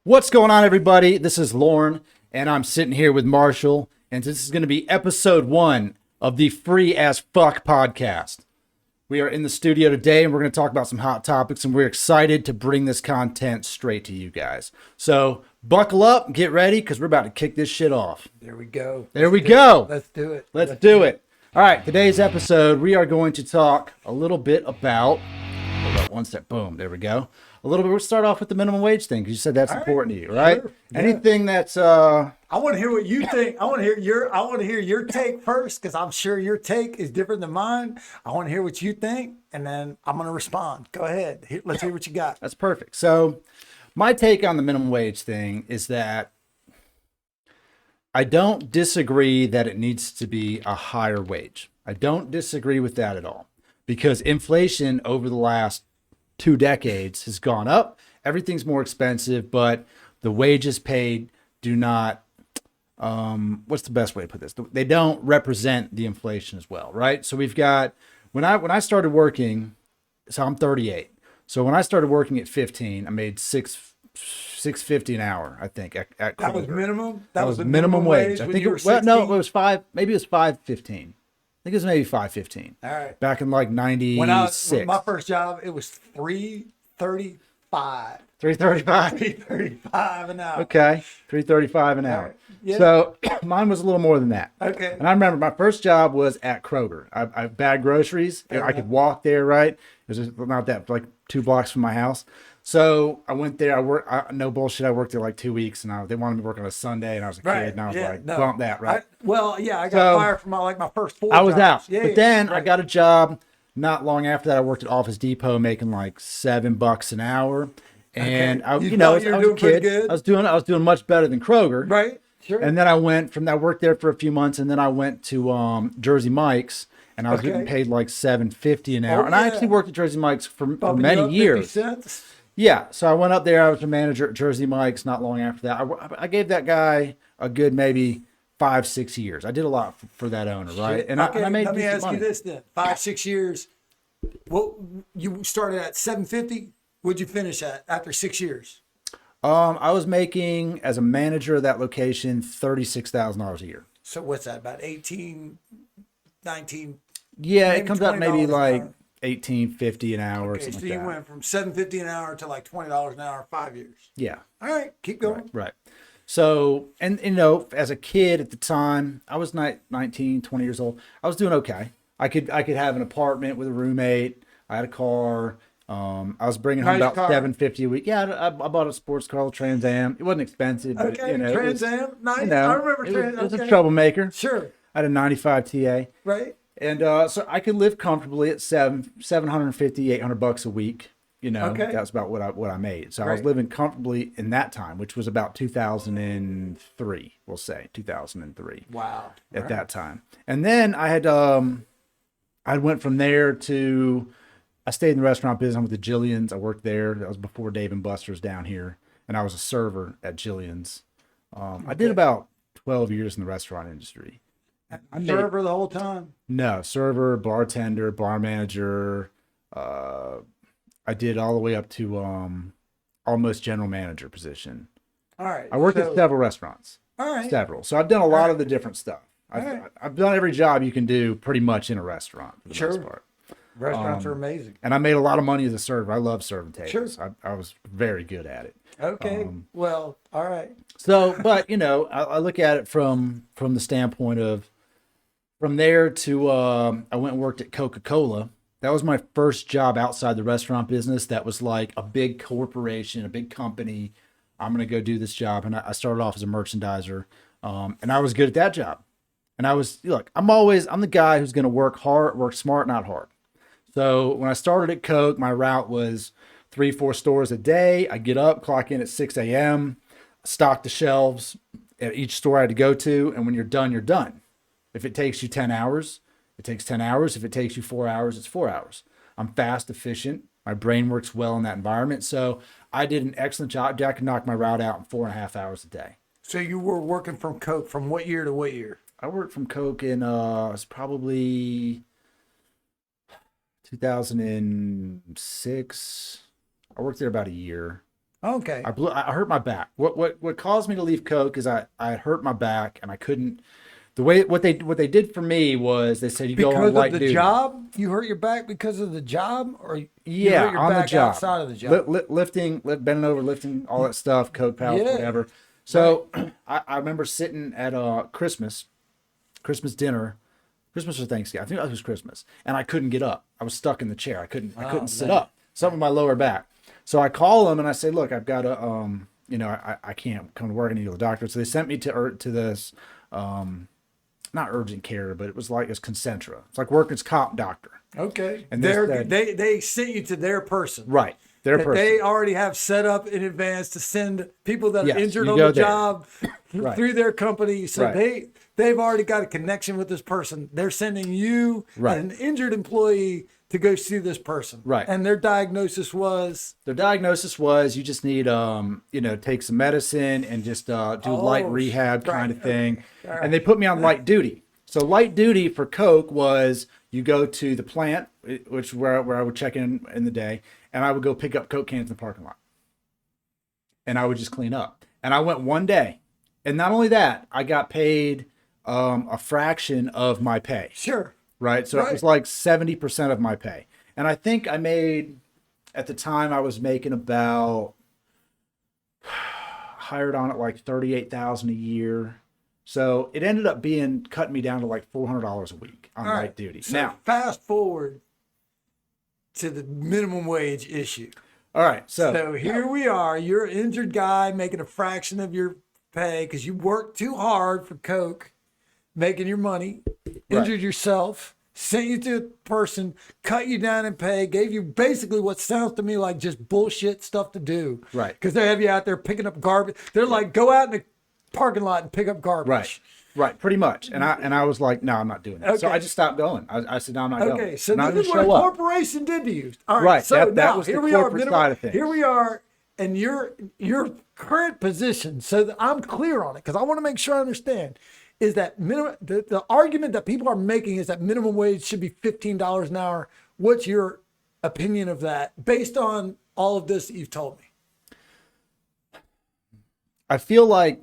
What's going on, everybody? This is Lorne, and I'm sitting here with Marshall, and this is going to be episode 1 of the Free as Fuck podcast. We are in the studio today, and we're going to talk about some hot topics, and we're excited to bring this content straight to you guys. So buckle up, get ready, because we're about to kick this shit off. There we go. There we go. Let's do it. Let's do it. All right, today's episode, we are going to talk a little bit about... Hold up, one step. Boom. There we go. A little bit. We'll start off with the minimum wage thing because you said that's important to you, right? Sure. Anything that's I want to hear what you think. I want to hear your take first because I'm sure your take is different than mine. I want to hear what you think, and then I'm going to respond. Go ahead. Let's hear what you got. That's perfect. So, my take on the minimum wage thing is that I don't disagree that it needs to be a higher wage. I don't disagree with that at all because inflation over the last 2 decades has gone up. Everything's more expensive, but the wages paid do not, what's the best way to put this? They don't represent the inflation as well, right? So we've got, when I started working, so I'm 38. So when I started working at 15, I made $6.50 an hour, I think, at That was minimum? That was the minimum wage. I think it was five, maybe it was $5.15. I think it was maybe $5.15. All right. Back in like 96. When my first job, it was $3.35. $3.35. $3.35 an hour. Okay, $3.35 an hour. Right. Yeah. So mine was a little more than that. Okay. And I remember my first job was at Kroger. I bagged groceries. I could walk there, right? It was just not that, like 2 blocks from my house. So I went there. No bullshit. I worked there like 2 weeks, and they wanted me to work on a Sunday, and I was a kid, and I was like, bump that, right? I got fired from my first 4 I was jobs. out. But then I got a job not long after that. I worked at Office Depot making like $7 an hour. And I was a kid. Good. I was doing much better than Kroger. Right. Sure. And then I went from that, I worked there for a few months, and then I went to Jersey Mike's, and I was getting paid like $7.50 an hour. And I actually worked at Jersey Mike's for many years. 50 cents? Yeah. So I went up there. I was a manager at Jersey Mike's not long after that. I gave that guy a good maybe 5-6 years. I did a lot for that owner, right? And I made Let me ask money. you this then: 5-6 years. What you started at $7.50? What'd you finish at after 6 years? I was making, as a manager of that location, $36,000 a year. So what's that? About 18, 19? Yeah, it comes out maybe $20 like an hour. $18.50 an hour or Okay, something so like you that. went from $7.50 an hour to like $20 an hour in 5 years. Yeah. All right, keep going. Right. So, and as a kid at the time, I was 19, 20 years old. I was doing okay. I could have an apartment with a roommate. I had a car. I was bringing home Nice about car. $7.50 a week. Yeah, I bought a sports car, Trans Am. It wasn't expensive, but Okay, it was, Trans Am, nice. I remember Trans Am. It was a Okay. troublemaker. Sure. I had a 95 TA. Right. And so I could live comfortably at $750-$800 a week. Okay. That's about what I made. So I was Right. living comfortably in that time, which was about 2003. We'll say 2003 Wow. at that time. And then I had I went from there to, I stayed in the restaurant business. I went to Jillian's. I worked there. That was before Dave and Buster's down here, and I was a server at Jillian's. I did about 12 years in the restaurant industry. Server the whole time? No, server, bartender, bar manager. I did all the way up to almost general manager position. All right. I worked at several restaurants. All right. Several. So I've done a lot of the different stuff. I've done every job you can do pretty much in a restaurant for the most part. Restaurants are amazing. And I made a lot of money as a server. I love serving tables. Sure. I was very good at it. Okay. Well, all right. So, but I look at it from the standpoint of, from there to I went and worked at Coca-Cola. That was my first job outside the restaurant business. That was like a big corporation, a big company. I'm going to go do this job. And I started off as a merchandiser. And I was good at that job. And I'm the guy who's going to work hard, work smart, not hard. So when I started at Coke, my route was 3-4 stores a day. I get up, clock in at 6 a.m., stock the shelves at each store I had to go to. And when you're done, you're done. If it takes you 10 hours, it takes 10 hours. If it takes you 4 hours, it's 4 hours. I'm fast, efficient. My brain works well in that environment. So I did an excellent job. I could knock my route out in 4.5 hours a day. So you were working from Coke from what year to what year? I worked from Coke in, it's probably 2006. I worked there about a year. Okay. I hurt my back. What caused me to leave Coke is I hurt my back and I couldn't. The way what they did for me was they said you go Because on light of the duty. job, you hurt your back because of the job, or you Yeah, hurt your on the back job. outside of the job. Lifting, bending over, lifting, all that stuff, Coke pals, Yeah. whatever. So I remember sitting at Christmas dinner, Christmas or Thanksgiving. I think it was Christmas, and I couldn't get up. I was stuck in the chair. I couldn't sit up. Something in my lower back. So I call them and I say, look, I've got a I can't come to work. I need to go to the doctor. So they sent me to this not urgent care, but it was Concentra. It's like workers' comp doctor. Okay. And they sent you to their person. Right. Their person. They already have set up in advance to send people that are injured you on go the there. job Right. through their company. So Right. they've already got a connection with this person. They're sending you, Right. an injured employee, to go see this person. Right. And their diagnosis was you just need take some medicine and just do light rehab kind of thing. All right. And they put me on light duty. So light duty for Coke was you go to the plant, which where I would check in the day, and I would go pick up Coke cans in the parking lot. And I would just clean up. And I went one day. And not only that, I got paid a fraction of my pay. sure. Right. So it was like 70% of my pay. And I think I made, at the time I was making about, hired on at like 38,000 a year. So it ended up cutting me down to like $400 a week on light duty. So now, fast forward to the minimum wage issue. all right. So here we are. You're an injured guy making a fraction of your pay because you worked too hard for Coke, making your money, injured yourself, sent you to a person, cut you down in pay, gave you basically what sounds to me like just bullshit stuff to do. Right. Because they have you out there picking up garbage. They're like, go out in the parking lot and pick up garbage. Right, pretty much. And I was like, no, I'm not doing that. So I just stopped going. I said, no, I'm not going. Okay, so Not this is gonna what a show up. corporation did to you. All right, Right, so that now was the here we are. corporate side of things. Here we are, and your current position, so that I'm clear on it, because I want to make sure I understand, is that the argument that people are making is that minimum wage should be $15 an hour. What's your opinion of that, based on all of this that you've told me? I feel like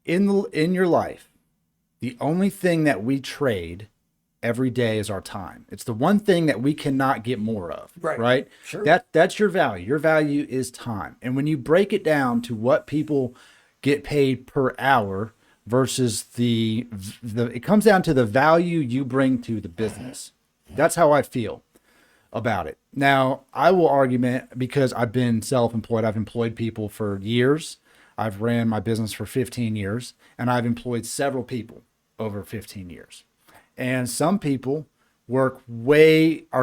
in your life, the only thing that we trade every day is our time. It's the one thing that we cannot get more of. Right? Sure. That's your value. Your value is time. And when you break it down to what people get paid per hour versus it comes down to the value you bring to the business. That's how I feel about it. Now, I will argument, because I've been self-employed. I've employed people for years. I've ran my business for 15 years, and I've employed several people over 15 years. And some people are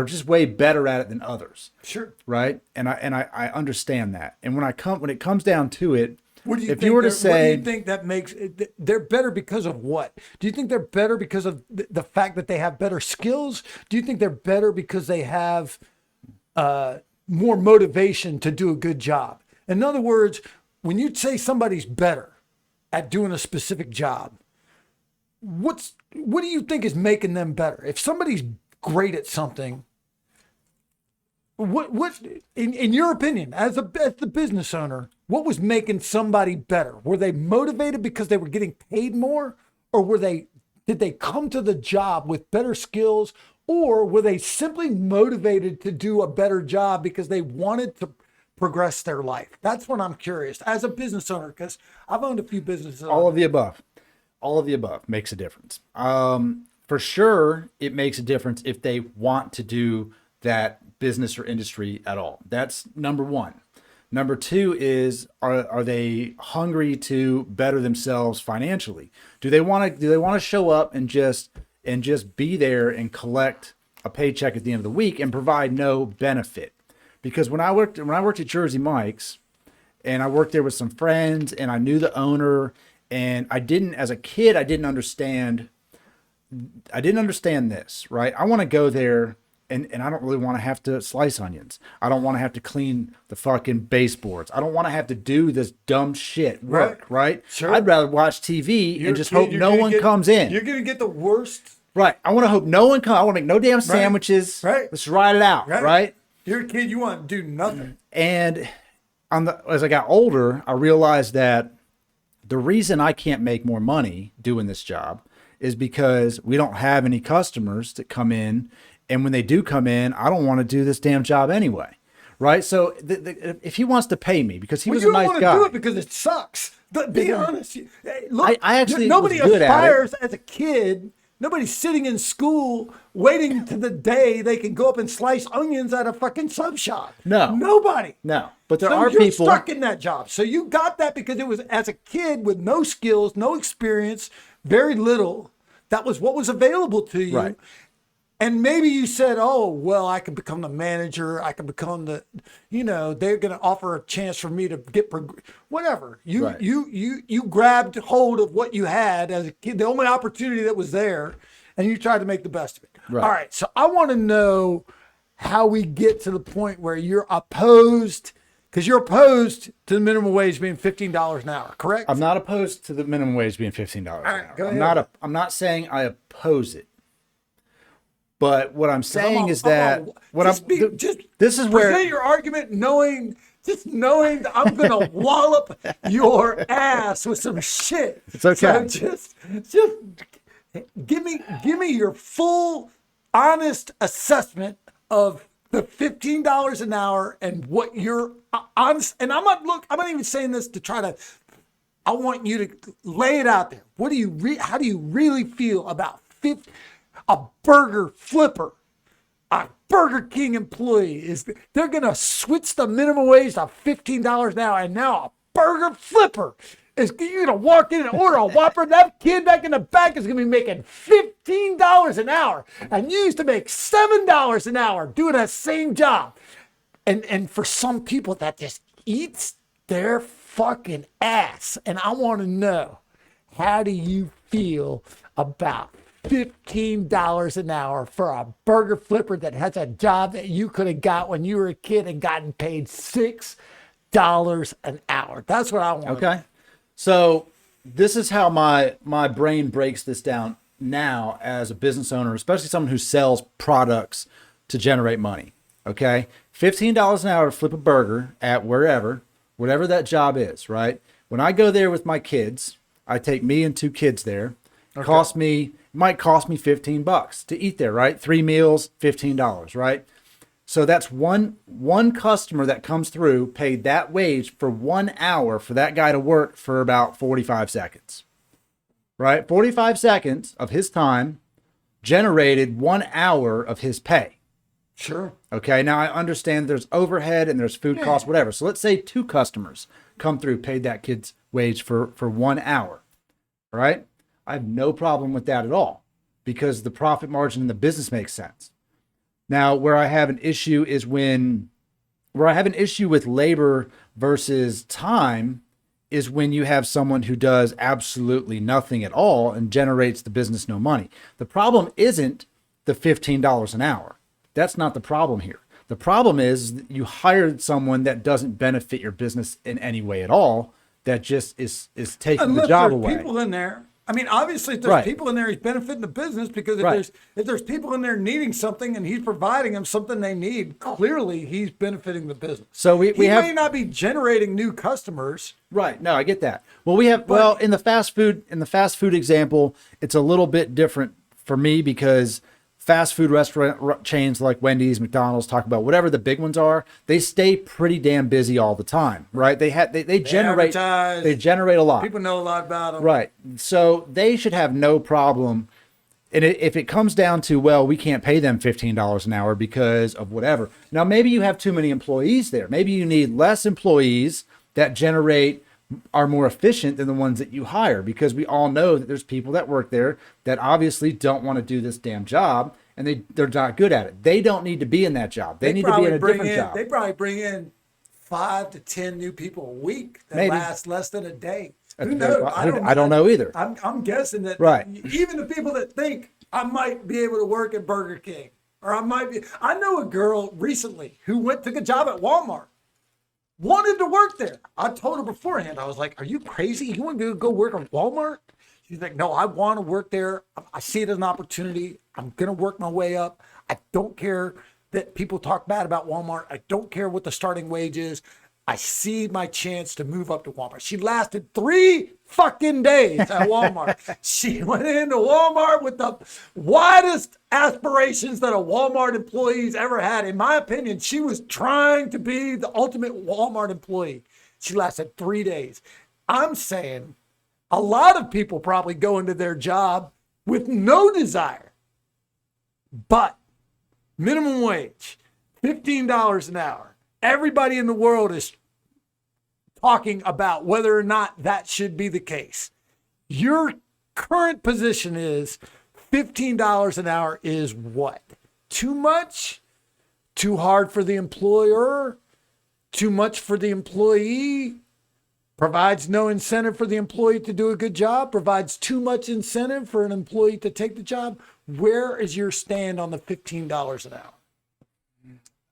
just way better at it than others. Sure. Right. And I understand that. And when it comes down to it, What do you if think you were to what say, do you think that makes they're better because of what? Do you think they're better because of the fact that they have better skills? Do you think they're better because they have more motivation to do a good job? In other words, when you say somebody's better at doing a specific job, what do you think is making them better? If somebody's great at something, what in your opinion, as the business owner, what was making somebody better? Were they motivated because they were getting paid more, or did they come to the job with better skills, or were they simply motivated to do a better job because they wanted to progress their life? That's what I'm curious as a business owner, because I've owned a few businesses. all of the above makes a difference. For sure, it makes a difference if they want to do that business or industry at all. That's number one. Number two is, are they hungry to better themselves financially? Do they want to show up and just be there and collect a paycheck at the end of the week and provide no benefit? Because when I worked at Jersey Mike's, and I worked there with some friends, and I knew the owner, and as a kid, I didn't understand this, right? I want to go there, and I don't really want to have to slice onions. I don't want to have to clean the fucking baseboards. I don't want to have to do this dumb shit work, right? Sure. I'd rather watch TV and just hope no one comes in. You're going to get the worst. Right. I want to hope no one comes. I want to make no damn sandwiches. Right. Let's ride it out, right? You're a kid, you want to do nothing. And as I got older, I realized that the reason I can't make more money doing this job is because we don't have any customers that come in. And when they do come in, I don't want to do this damn job anyway. Right. So if he wants to pay me because he was a nice guy. You don't want to do it because it sucks. But be honest. Hey, look, I actually nobody was good at it. aspires as a kid. Nobody's sitting in school waiting to the day they can go up and slice onions at a fucking sub shop. No. Nobody. No. But there So are you're people stuck in that job. So you got that because it was as a kid with no skills, no experience, very little. That was what was available to you. Right. And maybe you said, oh, well, I can become the manager. I can become the, they're going to offer a chance for me to get, whatever. Right. You grabbed hold of what you had as a kid, the only opportunity that was there, and you tried to make the best of it. Right. All right. So I want to know how we get to the point where you're opposed, because you're opposed to the minimum wage being $15 an hour, correct? I'm not opposed to the minimum wage being $15 an hour. Go ahead. I'm not saying I oppose it. But what I'm saying is that this is where present your argument knowing that I'm gonna wallop your ass with some shit. It's okay. So just give me your full honest assessment of the $15 an hour and what you're honest. And I'm not even saying this to try to. I want you to lay it out there. How do you really feel about a burger flipper, a Burger King employee? They're going to switch the minimum wage to $15 an hour, and now a burger flipper is you're going to walk in and order a Whopper. That kid back in the back is going to be making $15 an hour, and you used to make $7 an hour doing that same job. And for some people, that just eats their fucking ass. And I want to know, how do you feel about $15 an hour for a burger flipper that has a job that you could have got when you were a kid and gotten paid $6 an hour? That's what I want. Okay. So this is how my brain breaks this down now as a business owner, especially someone who sells products to generate money. Okay. $15 an hour to flip a burger at whatever that job is, right? When I go there with my kids, I take me and 2 kids there. Okay. Might cost me $15 to eat there, right? 3 meals, $15, right? So that's one customer that comes through paid that wage for 1 hour for that guy to work for about 45 seconds, right? 45 seconds of his time generated 1 hour of his pay. Sure. Okay. Now I understand there's overhead and there's food costs, whatever. So let's say 2 customers come through, paid that kid's wage for 1 hour, right? I have no problem with that at all because the profit margin in the business makes sense. Now, where I have an issue is with labor versus time is when you have someone who does absolutely nothing at all and generates the business no money. The problem isn't the $15 an hour. That's not the problem here. The problem is that you hired someone that doesn't benefit your business in any way at all, that just is taking the job away. People in there. I mean, obviously, if there's people in there, he's benefiting the business because if there's people in there needing something and he's providing them something they need, clearly he's benefiting the business. So he may not be generating new customers. Right. No, I get that. Well, in the fast food example, it's a little bit different for me because fast food restaurant chains like Wendy's, McDonald's, talk about whatever the big ones are, they stay pretty damn busy all the time, right? They generate a lot. People know a lot about them. Right. So they should have no problem. And if it comes down to, well, we can't pay them $15 an hour because of whatever. Now, maybe you have too many employees there. Maybe you need less employees that are more efficient than the ones that you hire, because we all know that there's people that work there that obviously don't want to do this damn job and they're not good at it. They don't need to be in that job. They need to be in a different job. They probably bring in 5 to 10 new people a week that last less than a day. Who knows? I don't know either. I'm guessing that even the people that think I might be able to work at Burger King, or I know a girl recently who took a job at Walmart. Wanted to work there. I told her beforehand, I was like, are you crazy? You want to go work at Walmart? She's like, no, I want to work there. I see it as an opportunity. I'm going to work my way up. I don't care that people talk bad about Walmart. I don't care what the starting wage is. I see my chance to move up to Walmart. She lasted 3 fucking days at Walmart. She went into Walmart with the widest aspirations that a Walmart employee's ever had. In my opinion, she was trying to be the ultimate Walmart employee. She lasted 3 days. I'm saying a lot of people probably go into their job with no desire, but minimum wage, $15 an hour. Everybody in the world is talking about whether or not that should be the case. Your current position is $15 an hour is what? Too much? Too hard for the employer? Too much for the employee? Provides no incentive for the employee to do a good job? Provides too much incentive for an employee to take the job? Where is your stand on the $15 an hour?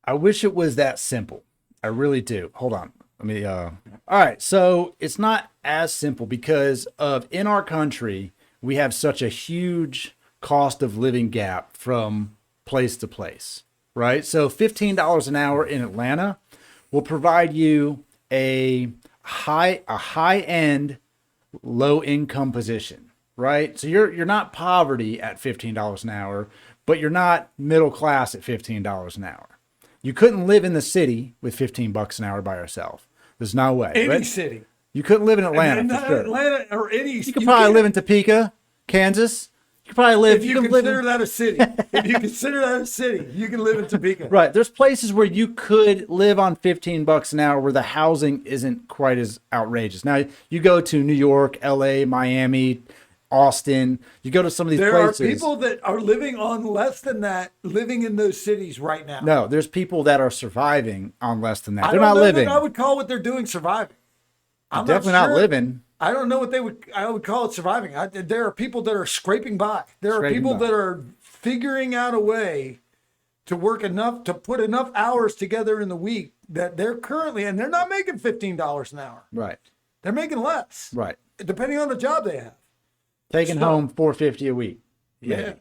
I wish it was that simple. I really do. Hold on. Let me, all right. So it's not as simple because in our country, we have such a huge cost of living gap from place to place, right? So $15 an hour in Atlanta will provide you a high end, low income position, right? So you're not poverty at $15 an hour, but you're not middle class at $15 an hour. You couldn't live in the city with $15 an hour by yourself. There's no way. Any city. You couldn't live in Atlanta for sure. Atlanta or any. You could probably live in Topeka, Kansas. You could probably live. If you consider that a city. If you consider that a city, you can live in Topeka. Right. There's places where you could live on $15 an hour where the housing isn't quite as outrageous. Now you go to New York, LA, Miami, Austin. You go to some of these places. There are people that are living on less than that, living in those cities right now. No, there's people that are surviving on less than that. They're not living. I would call what they're doing surviving. I'm definitely not living. I don't know what I would call it surviving. There are people that are scraping by. There are people that are figuring out a way to work enough, to put enough hours together in the week that they're currently, and they're not making $15 an hour. Right. They're making less. Right. Depending on the job they have. Taking home $450 a week. Yeah.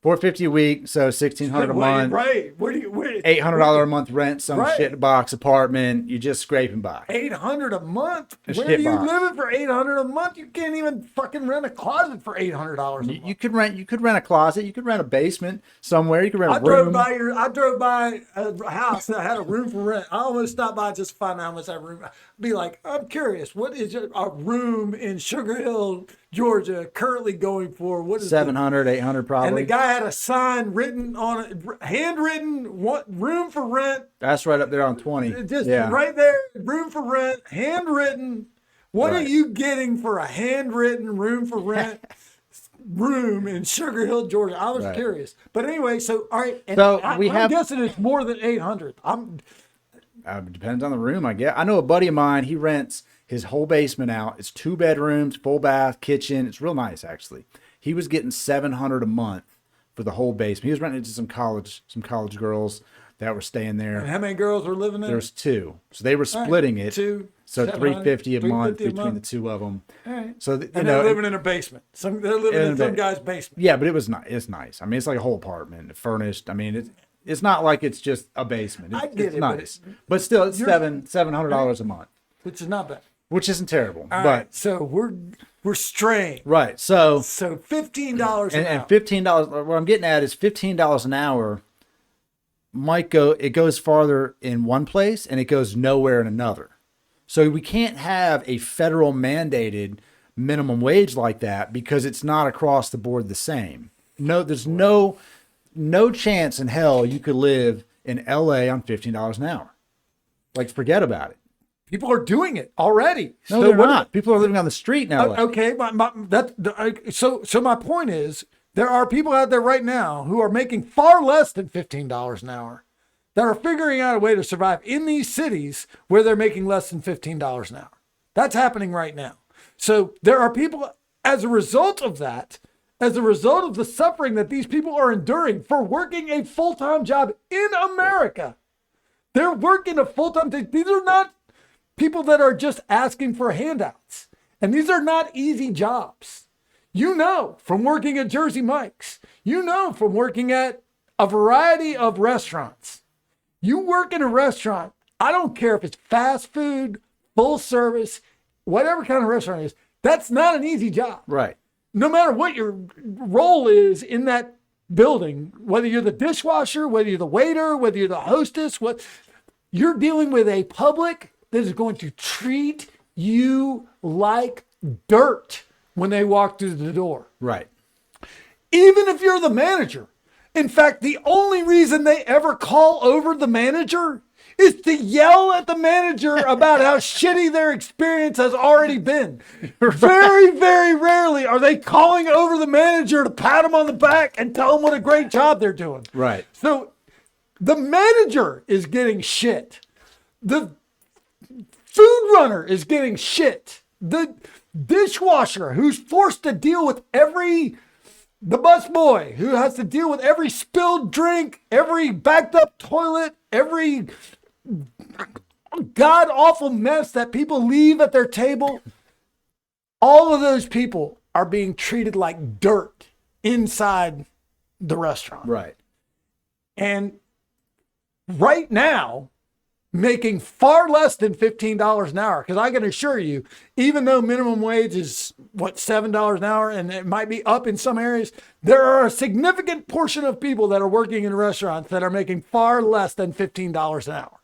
$450 a week, so $1,600 a month. Right. $800 a month rent, some shit box apartment. You're just scraping by. $800 a month. Where are you living for $800 a month? You can't even fucking rent a closet for $800 a month. You could rent a closet. You could rent a basement somewhere. You could rent a room. I drove by a house that had a room for rent. I almost stopped by just to find out how much that room. Be like, I'm curious. What is a room in Sugar Hill, Georgia, currently going for? What is $700, $800 probably. And the guy had a sign written on it, handwritten, what room for rent. That's right up there on 20. Just right there, room for rent, handwritten. What are you getting for a handwritten room for rent room in Sugar Hill, Georgia? I was curious. But anyway, so all right. And so I'm guessing it's more than 800. Depends on the room, I guess. I know a buddy of mine, he rents his whole basement out. It's 2 bedrooms, full bath, kitchen. It's real nice, actually. He was getting $700 a month for the whole basement. He was renting it to some college girls that were staying there. And how many girls were living there? There's 2. So they were splitting it. 2. So $350 a month between the 2 of them. All right. So they're living in a basement. They're living in some guy's basement. Yeah, but it was nice. It's nice. I mean, it's like a whole apartment, furnished. I mean, it's not like it's just a basement. It's nice, but still, it's $700 a month, which is not bad. Which isn't terrible. All but right, so we're straying. Right. So $15 an hour. And $15. What I'm getting at is $15 an hour might go. It goes farther in one place and it goes nowhere in another. So we can't have a federal mandated minimum wage like that because it's not across the board the same. No, there's no chance in hell you could live in LA on $15 an hour. Like, forget about it. People are doing it already. No, they're not. People are living on the street now. Okay, so my point is, there are people out there right now who are making far less than $15 an hour that are figuring out a way to survive in these cities where they're making less than $15 an hour. That's happening right now. So there are people, as a result of that, as a result of the suffering that these people are enduring for working a full-time job in America. They're working a full-time thing. These are not people that are just asking for handouts. And these are not easy jobs. You know from working at Jersey Mike's. You know from working at a variety of restaurants. You work in a restaurant. I don't care if it's fast food, full service, whatever kind of restaurant it is. That's not an easy job. Right. No matter what your role is in that building, whether you're the dishwasher, whether you're the waiter, whether you're the hostess, what you're dealing with a public that is going to treat you like dirt when they walk through the door. Right. Even if you're the manager. In fact, the only reason they ever call over the manager is to yell at the manager about how shitty their experience has already been. Very, very rarely are they calling over the manager to pat him on the back and tell him what a great job they're doing. Right. So the manager is getting shit. The food runner is getting shit. The dishwasher who's forced to deal with the busboy who has to deal with every spilled drink, every backed up toilet, every god awful mess that people leave at their table. All of those people are being treated like dirt inside the restaurant. Right. And right now, making far less than $15 an hour. Because I can assure you, even though minimum wage is $7 an hour, and it might be up in some areas, there are a significant portion of people that are working in restaurants that are making far less than $15 an hour.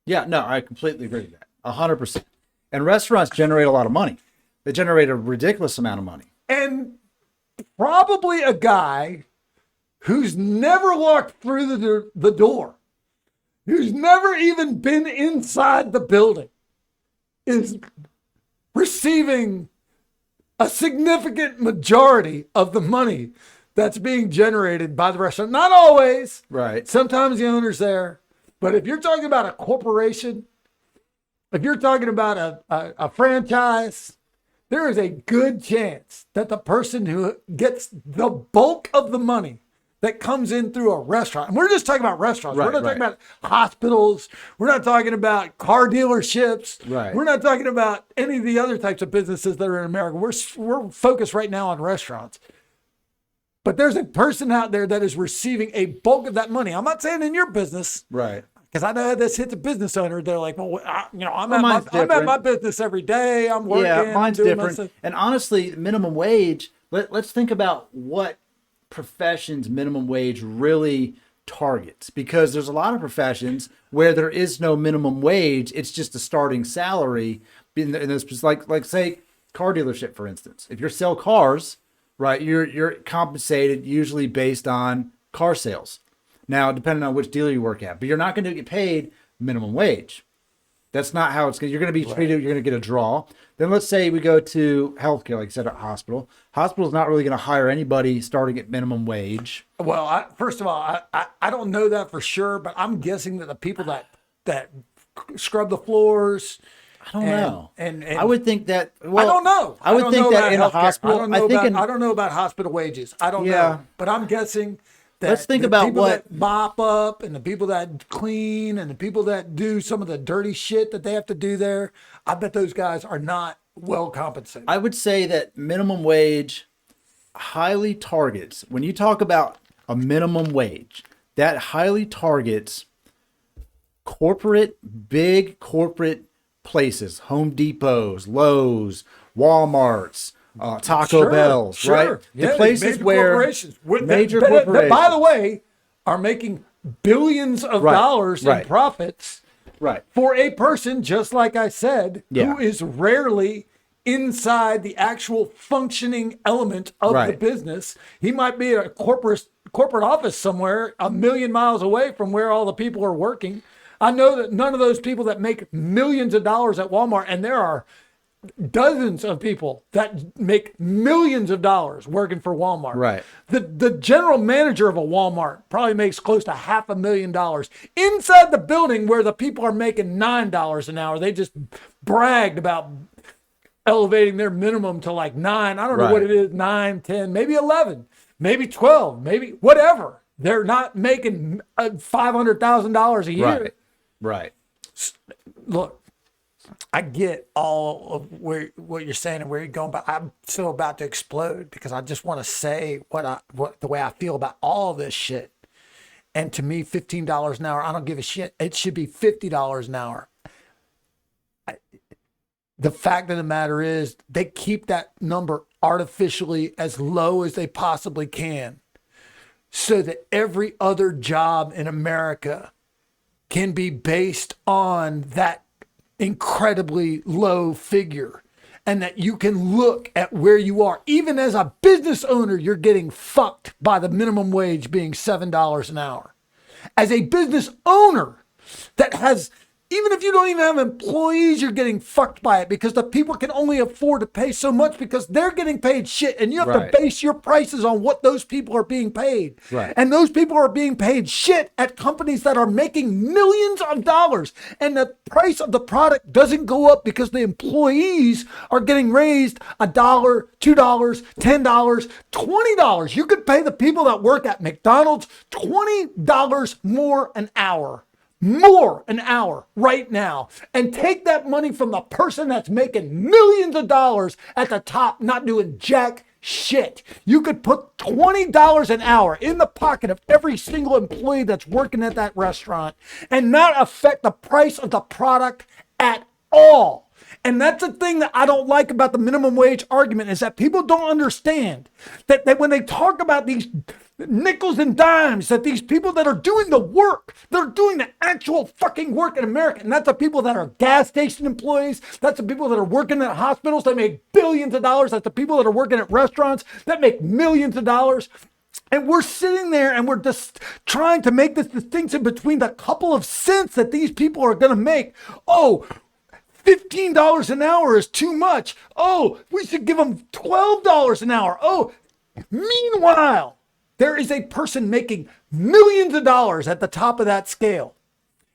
Yeah, no, I completely agree with that. 100%. And restaurants generate a lot of money. They generate a ridiculous amount of money. And probably a guy who's never walked through the door, who's never even been inside the building, is receiving a significant majority of the money that's being generated by the restaurant. Not always. Right. Sometimes the owner's there. But if you're talking about a corporation, if you're talking about a franchise, there is a good chance that the person who gets the bulk of the money that comes in through a restaurant, and we're just talking about restaurants. Right, we're not talking about hospitals. We're not talking about car dealerships. Right. We're not talking about any of the other types of businesses that are in America. We're focused right now on restaurants. But there's a person out there that is receiving a bulk of that money. I'm not saying in your business. Right. Because I know this hits a business owner. They're like, well, I'm mine's at different. my business every day. I'm working. Yeah, mine's I'm doing my different. stuff. And honestly, minimum wage, let's think about what professions minimum wage really targets. Because there's a lot of professions where there is no minimum wage. It's just a starting salary. And it's like say, car dealership, for instance. If you sell cars, right, you're compensated usually based on car sales. Now, depending on which dealer you work at, but you're not going to get paid minimum wage. That's not how it's going. You're going to be treated. You're going to get a draw. Then let's say we go to healthcare, like I said, at hospital. Hospital's not really going to hire anybody starting at minimum wage. Well, first of all, I don't know that for sure, but I'm guessing that the people that scrub the floors. I don't know. And I would think that. Well, I don't know. I would think that in a hospital. I don't know about hospital wages. I don't know. But I'm guessing. Let's think the about people what that mop up and the people that clean and the people that do some of the dirty shit that they have to do there. I bet those guys are not well compensated. I would say that minimum wage highly targets, when you talk about a minimum wage, that highly targets big corporate places, Home Depots, Lowe's, Walmarts, Taco Bell's, right? Yeah, the places where major corporations, that, by the way, are making billions of dollars in profits for a person, just like I said, who is rarely inside the actual functioning element of the business. He might be at a corporate office somewhere a million miles away from where all the people are working. I know that none of those people that make millions of dollars at Walmart, and there are dozens of people that make millions of dollars working for Walmart. Right. The general manager of a Walmart probably makes close to $500,000 inside the building where the people are making $9 an hour. They just bragged about elevating their minimum to like 9. I don't know what it is, 9, 10, maybe 11, maybe 12, maybe whatever. They're not making $500,000 a year. Right. Look, I get all of what you're saying and where you're going, but I'm still about to explode because I just want to say what the way I feel about all this shit. And to me, $15 an hour, I don't give a shit. It should be $50 an hour. The fact of the matter is they keep that number artificially as low as they possibly can so that every other job in America can be based on that incredibly low figure, and that you can look at where you are. Even as a business owner, you're getting fucked by the minimum wage being $7 an hour. As a business owner that has, even if you don't even have employees, you're getting fucked by it because the people can only afford to pay so much because they're getting paid shit. And you have Right. to base your prices on what those people are being paid. Right. And those people are being paid shit at companies that are making millions of dollars. And the price of the product doesn't go up because the employees are getting raised $1, $2, $10, $20. You could pay the people that work at McDonald's $20 more an hour right now, and take that money from the person that's making millions of dollars at the top, not doing jack shit. You could put $20 an hour in the pocket of every single employee that's working at that restaurant and not affect the price of the product at all. And that's the thing that I don't like about the minimum wage argument, is that people don't understand that when they talk about these nickels and dimes, that these people that are doing the work, they're doing the actual fucking work in America. And that's the people that are gas station employees. That's the people that are working at hospitals that make billions of dollars. That's the people that are working at restaurants that make millions of dollars. And we're sitting there and we're just trying to make this distinction between the couple of cents that these people are going to make. Oh, $15 an hour is too much. Oh, we should give them $12 an hour. Oh, meanwhile, there is a person making millions of dollars at the top of that scale.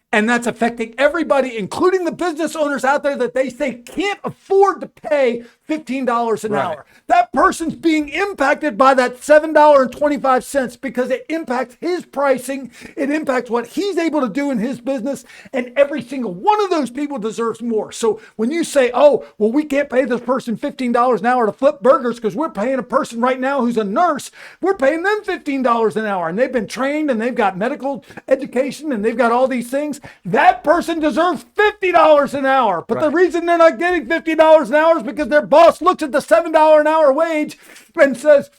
And that's affecting everybody, including the business owners out there that they say can't afford to pay $15 an hour. That person's being impacted by that $7.25 because it impacts his pricing. It impacts what he's able to do in his business. And every single one of those people deserves more. So when you say, oh, well, we can't pay this person $15 an hour to flip burgers because we're paying a person right now who's a nurse, we're paying them $15 an hour. And they've been trained and they've got medical education and they've got all these things. That person deserves $50 an hour. But the reason they're not getting $50 an hour is because their boss looks at the $7 an hour wage and says,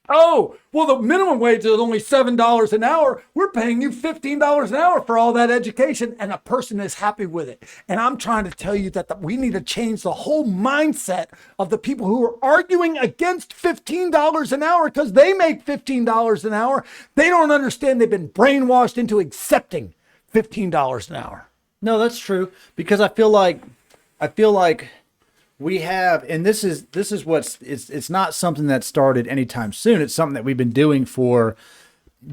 oh, well, the minimum wage is only $7 an hour. We're paying you $15 an hour for all that education. And a person is happy with it. And I'm trying to tell you that we need to change the whole mindset of the people who are arguing against $15 an hour because they make $15 an hour. They don't understand they've been brainwashed into accepting $15 an hour. No, that's true, because I feel like we have, and this is what's, it's not something that started anytime soon. It's something that we've been doing for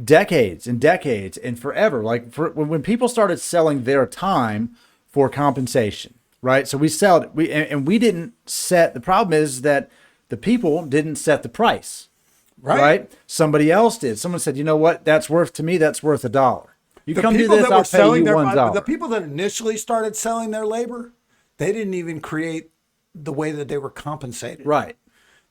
decades and decades and forever. Like when people started selling their time for compensation, right? So we didn't set, the problem is that the people didn't set the price, right? Somebody else did. Someone said, you know what, that's worth $1. You come do this, I'll pay you $1. The people that initially started selling their labor, they didn't even create the way that they were compensated. Right.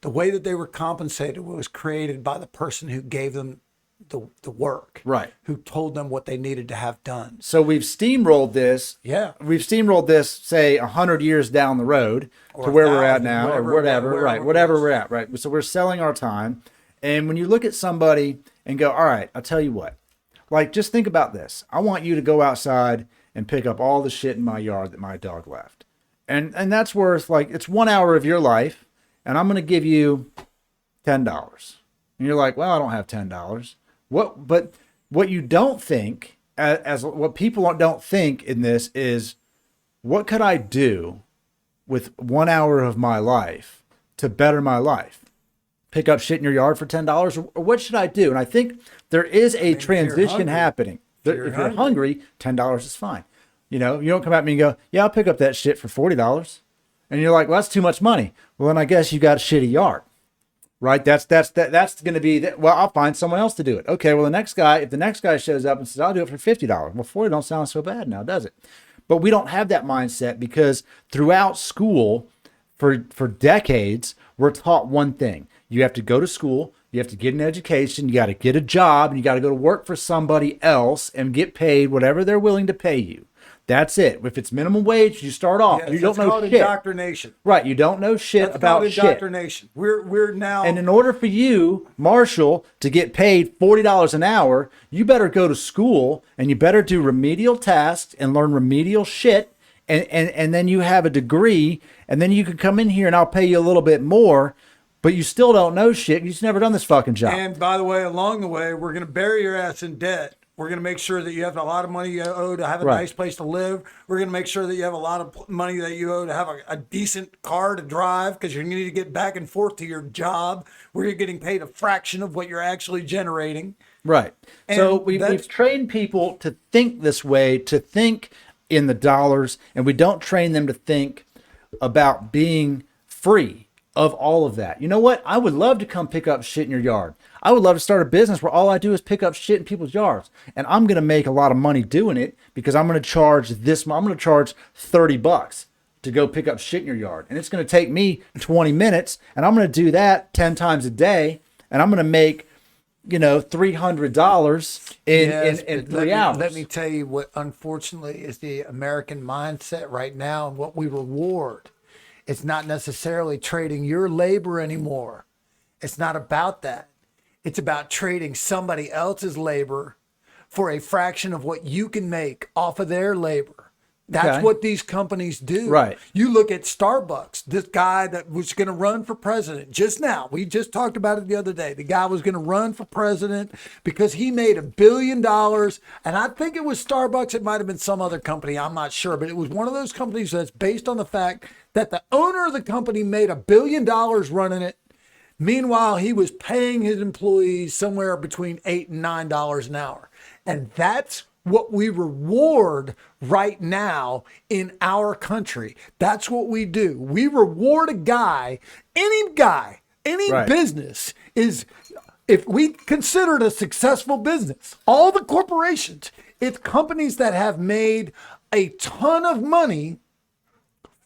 The way that they were compensated was created by the person who gave them the work. Right. Who told them what they needed to have done. So we've steamrolled this. Yeah. We've steamrolled this, say, 100 years down the road to where we're at now, or whatever. Right. Whatever we're at. Right. So we're selling our time. And when you look at somebody and go, all right, I'll tell you what. Like, just think about this. I want you to go outside and pick up all the shit in my yard that my dog left. And that's worth, like, it's 1 hour of your life, and I'm going to give you $10. And you're like, well, I don't have $10. But what you don't think, as what people don't think in this is, what could I do with 1 hour of my life to better my life? Pick up shit in your yard for $10, or what should I do? And I think there is a transition happening. If you're hungry, $10 is fine. You know, you don't come at me and go, yeah, I'll pick up that shit for $40. And you're like, well, that's too much money. Well, then I guess you got a shitty yard, right? That's going to be, well, I'll find someone else to do it. Okay, well, if the next guy shows up and says, I'll do it for $50. Well, 40 don't sound so bad now, does it? But we don't have that mindset because throughout school for decades, we're taught one thing. You have to go to school, You have to get an education. You got to get a job, and you got to go to work for somebody else and get paid whatever they're willing to pay you. That's it. If it's minimum wage, you start off. Yes, you don't know called shit. Indoctrination. Right. You don't know shit That's about called shit. indoctrination. We're now. And in order for you, Marshall, to get paid $40 an hour, you better go to school and you better do remedial tasks and learn remedial shit. And then you have a degree, and then you can come in here and I'll pay you a little bit more, but you still don't know shit. You've just never done this fucking job. And by the way, along the way, we're going to bury your ass in debt. We're going to make sure that you have a lot of money you owe to have a nice place to live. We're going to make sure that you have a lot of money that you owe to have a decent car to drive, because you need to get back and forth to your job where you're getting paid a fraction of what you're actually generating. Right. And So we've trained people to think this way, to think in the dollars, and we don't train them to think about being free of all of that. You know what? I would love to come pick up shit in your yard. I would love to start a business where all I do is pick up shit in people's yards. And I'm going to make a lot of money doing it because I'm going to charge I'm going to charge $30 to go pick up shit in your yard. And it's going to take me 20 minutes, and I'm going to do that 10 times a day. And I'm going to make, $300 in 3 hours. Let me tell you what, unfortunately, is the American mindset right now, and what we reward. It's not necessarily trading your labor anymore. It's not about that. It's about trading somebody else's labor for a fraction of what you can make off of their labor. That's Okay. what these companies do. Right. You look at Starbucks, this guy that was going to run for president just now. We just talked about it the other day. The guy was going to run for president because he made $1 billion. And I think it was Starbucks. It might have been some other company. I'm not sure. But it was one of those companies that's based on the fact that the owner of the company made $1 billion running it. Meanwhile, he was paying his employees somewhere between $8 and $9 an hour. And that's what we reward right now in our country. That's what we do. We reward a guy, any Right. business is, if we consider it a successful business, all the corporations, it's companies that have made a ton of money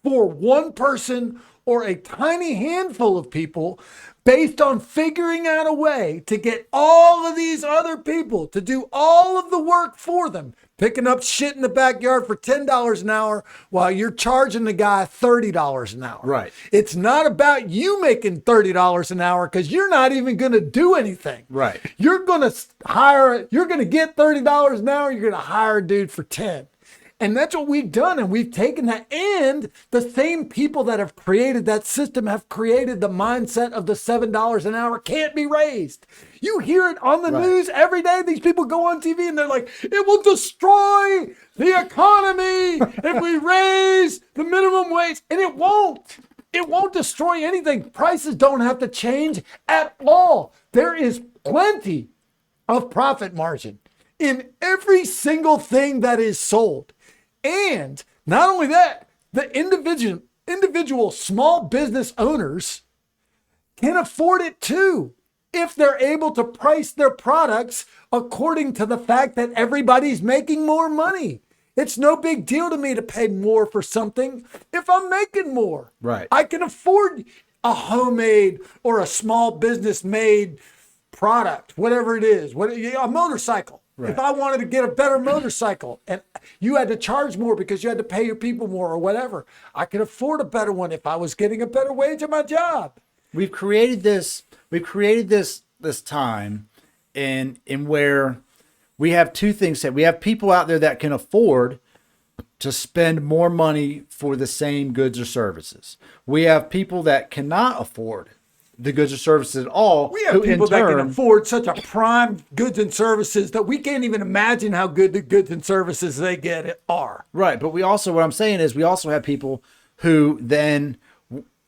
for one person or a tiny handful of people, based on figuring out a way to get all of these other people to do all of the work for them, picking up shit in the backyard for $10 an hour while you're charging the guy $30 an hour. Right. It's not about you making $30 an hour, because you're not even going to do anything. Right. You're going to get $30 an hour. You're going to hire a dude for 10. And that's what we've done. And we've taken that. And the same people that have created that system have created the mindset of the $7 an hour can't be raised. You hear it on the Right. news every day. These people go on TV and they're like, it will destroy the economy if we raise the minimum wage. And it won't. It won't destroy anything. Prices don't have to change at all. There is plenty of profit margin in every single thing that is sold. And not only that, the individual small business owners can afford it too, if they're able to price their products according to the fact that everybody's making more money. It's no big deal to me to pay more for something if I'm making more. Right. I can afford a homemade or a small business made product, whatever it is, a motorcycle. Right. If I wanted to get a better motorcycle and you had to charge more because you had to pay your people more or whatever, I could afford a better one if I was getting a better wage at my job. We've created this time in where we have two things that we have people out there that can afford to spend more money for the same goods or services. We have people that cannot afford the goods or services at all. We have people that can afford such a prime goods and services that we can't even imagine how good the goods and services they get are. Right. But what I'm saying is we also have people who then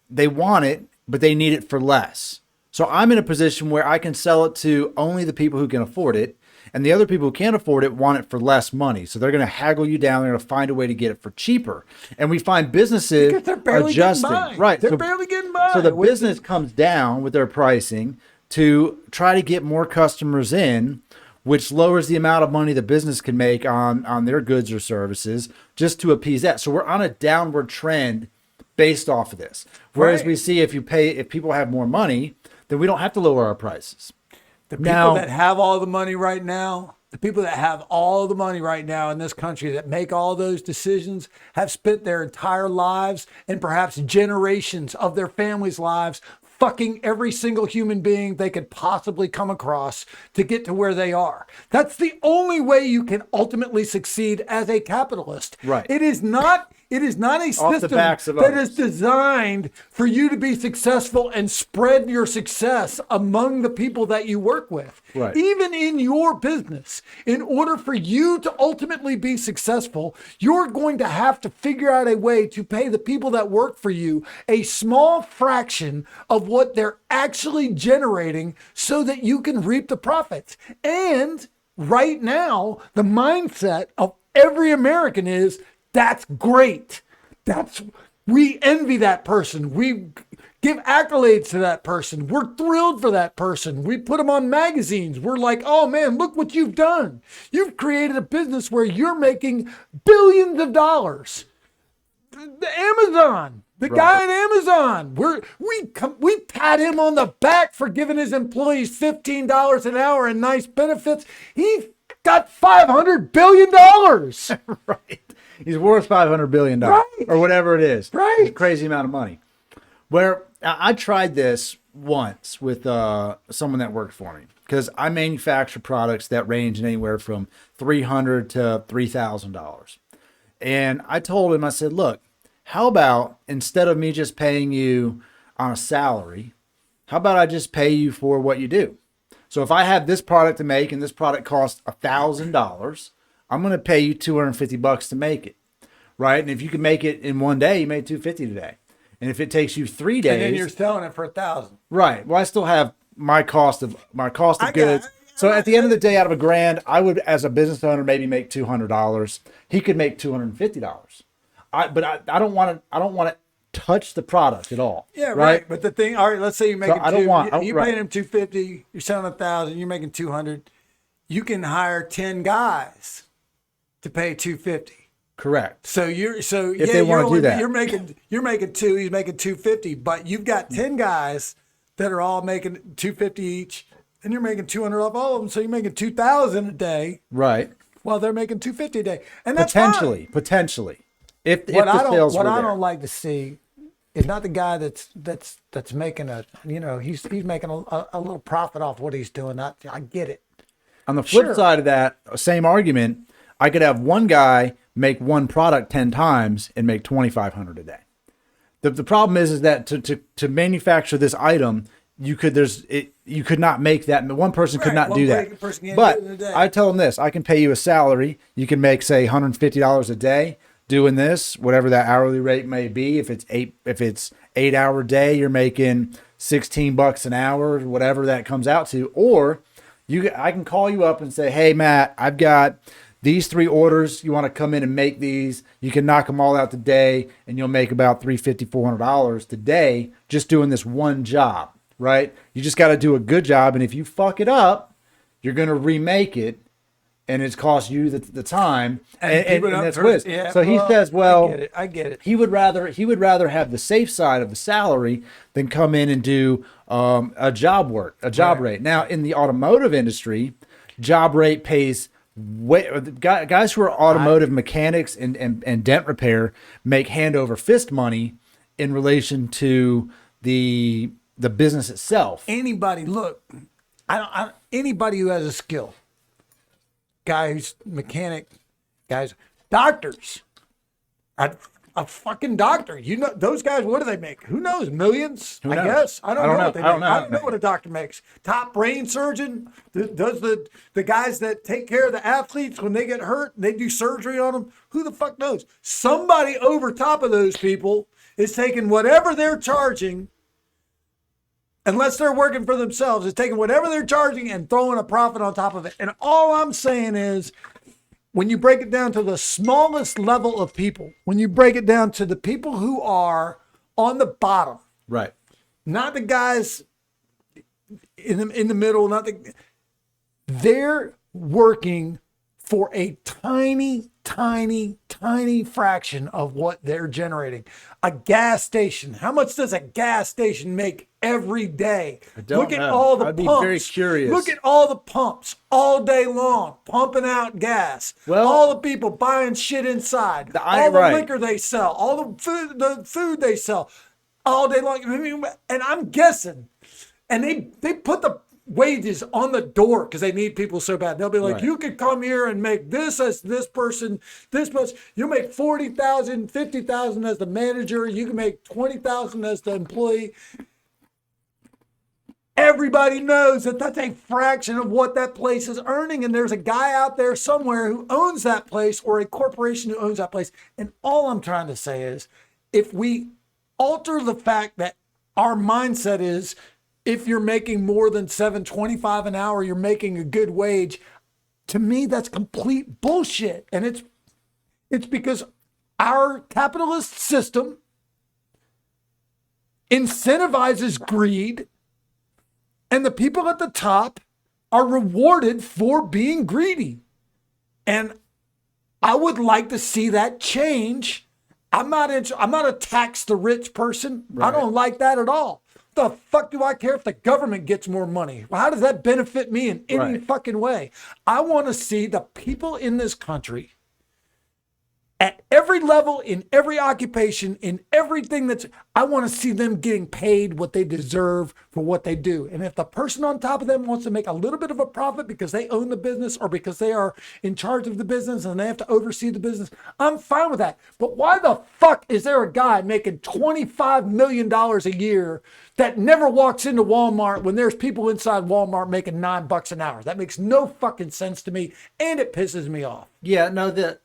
they want it, but they need it for less. So I'm in a position where I can sell it to only the people who can afford it. And the other people who can't afford it want it for less money. So they're going to haggle you down. They're going to find a way to get it for cheaper. And we find businesses Because they're barely adjusting. getting by. Right. They're barely getting by. So the business comes down with their pricing to try to get more customers in, which lowers the amount of money the business can make on their goods or services just to appease that. So we're on a downward trend based off of this. Whereas Right. we see if people have more money, then we don't have to lower our prices. The people that have all the money right now, the people that have all the money right now in this country that make all those decisions have spent their entire lives and perhaps generations of their families' lives fucking every single human being they could possibly come across to get to where they are. That's the only way you can ultimately succeed as a capitalist. Right. It is not a system that is designed for you to be successful and spread your success among the people that you work with. Right. Even in your business, in order for you to ultimately be successful, you're going to have to figure out a way to pay the people that work for you a small fraction of what they're actually generating so that you can reap the profits. And right now, the mindset of every American is, that's great. We envy that person. We give accolades to that person. We're thrilled for that person. We put them on magazines. We're like, oh man, look what you've done. You've created a business where you're making billions of dollars. Amazon, the guy at Amazon, we pat him on the back for giving his employees $15 an hour and nice benefits. He's got $500 billion. Right. He's worth $500 billion or whatever it is. Right. It's a crazy amount of money. Where I tried this once with someone that worked for me, because I manufacture products that range anywhere from $300 to $3,000. And I told him, I said, look, how about instead of me just paying you on a salary, how about I just pay you for what you do? So if I have this product to make and this product costs $1,000, I'm going to pay you $250 to make it, right? And if you can make it in one day, you made $250 today. And if it takes you 3 days, and then you're selling it for $1,000, right? Well, I still have my cost of goods. So at the end of the day, out of $1,000, I would, as a business owner, maybe make $200. He could make $250. But I don't want to touch the product at all. Yeah, right. But the thing, all right, let's say you're making you right. paying him $250, you're selling $1,000, you're making $200. You can hire 10 guys to pay $250. Correct. So you're making two, he's making $250, but you've got 10 guys that are all making $250 each, and you're making $200 off all of them, so you're making $2,000 a day. Right. While they're making $250 a day. And that's potentially. If the sales what were I there. don't like to see is not the guy that's making he's making a little profit off what he's doing. I get it. On the flip side of that same argument, I could have one guy make one product 10 times and make $2,500 a day. The problem is that to manufacture this item, you could not make that. One person could not do that. But I tell them this: I can pay you a salary. You can make, say, $150 a day doing this, whatever that hourly rate may be. If it's 8-hour day, you're making $16 an hour, whatever that comes out to. Or I can call you up and say, hey, Matt, I've got these 3 orders. You want to come in and make these? You can knock them all out today, and you'll make about $350, $400 today just doing this one job, right? You just got to do a good job, and if you fuck it up, you're going to remake it, and it's cost you the time, and that's what it is. Yeah, so he says, well, I get it. He would rather have the safe side of the salary than come in and do a job rate. Now, in the automotive industry, job rate pays guys who are automotive mechanics and dent repair make hand over fist money in relation to the business itself. Anybody who has a skill, guys, mechanic, guys, doctors, a fucking doctor. Those guys, what do they make? Who knows? Millions? I guess. I don't know what they make. I don't know what a doctor makes. Top brain surgeon does the guys that take care of the athletes when they get hurt, they do surgery on them. Who the fuck knows? Somebody over top of those people is taking whatever they're charging, unless they're working for themselves, is taking whatever they're charging and throwing a profit on top of it. And all I'm saying is, when you break it down to the smallest level of people, when you break it down to the people who are on the bottom, right? Not the guys in the middle, they're working for a tiny fraction of what they're generating. A gas station, how much does a gas station make every day. don't Look at know. all the I'd be pumps. very curious. Look at all the pumps all day long, pumping out gas. Well, all the people buying shit inside. All the right. liquor they sell. All the food they sell all day long. I mean, and I'm guessing, and they put the wages on the door because they need people so bad. They'll be like, Right. you can come here and make this as this person, this much. You'll make 40,000, 50,000 as the manager. You can make 20,000 as the employee. Everybody knows that that's a fraction of what that place is earning. And there's a guy out there somewhere who owns that place, or a corporation who owns that place. And all I'm trying to say is, if we alter the fact that our mindset is, if you're making more than $7.25 an hour, you're making a good wage. To me, that's complete bullshit. And it's because our capitalist system incentivizes greed, and the people at the top are rewarded for being greedy. And I would like to see that change. I'm not a tax the rich person. Right. I don't like that at all. The fuck do I care if the government gets more money? Well, how does that benefit me in any fucking way? I want to see the people in this country at every level, in every occupation, in everything I want to see them getting paid what they deserve for what they do. And if the person on top of them wants to make a little bit of a profit because they own the business, or because they are in charge of the business and they have to oversee the business, I'm fine with that. But why the fuck is there a guy making $25 million a year that never walks into Walmart when there's people inside Walmart making $9 an hour? That makes no fucking sense to me, and it pisses me off. Yeah, no, the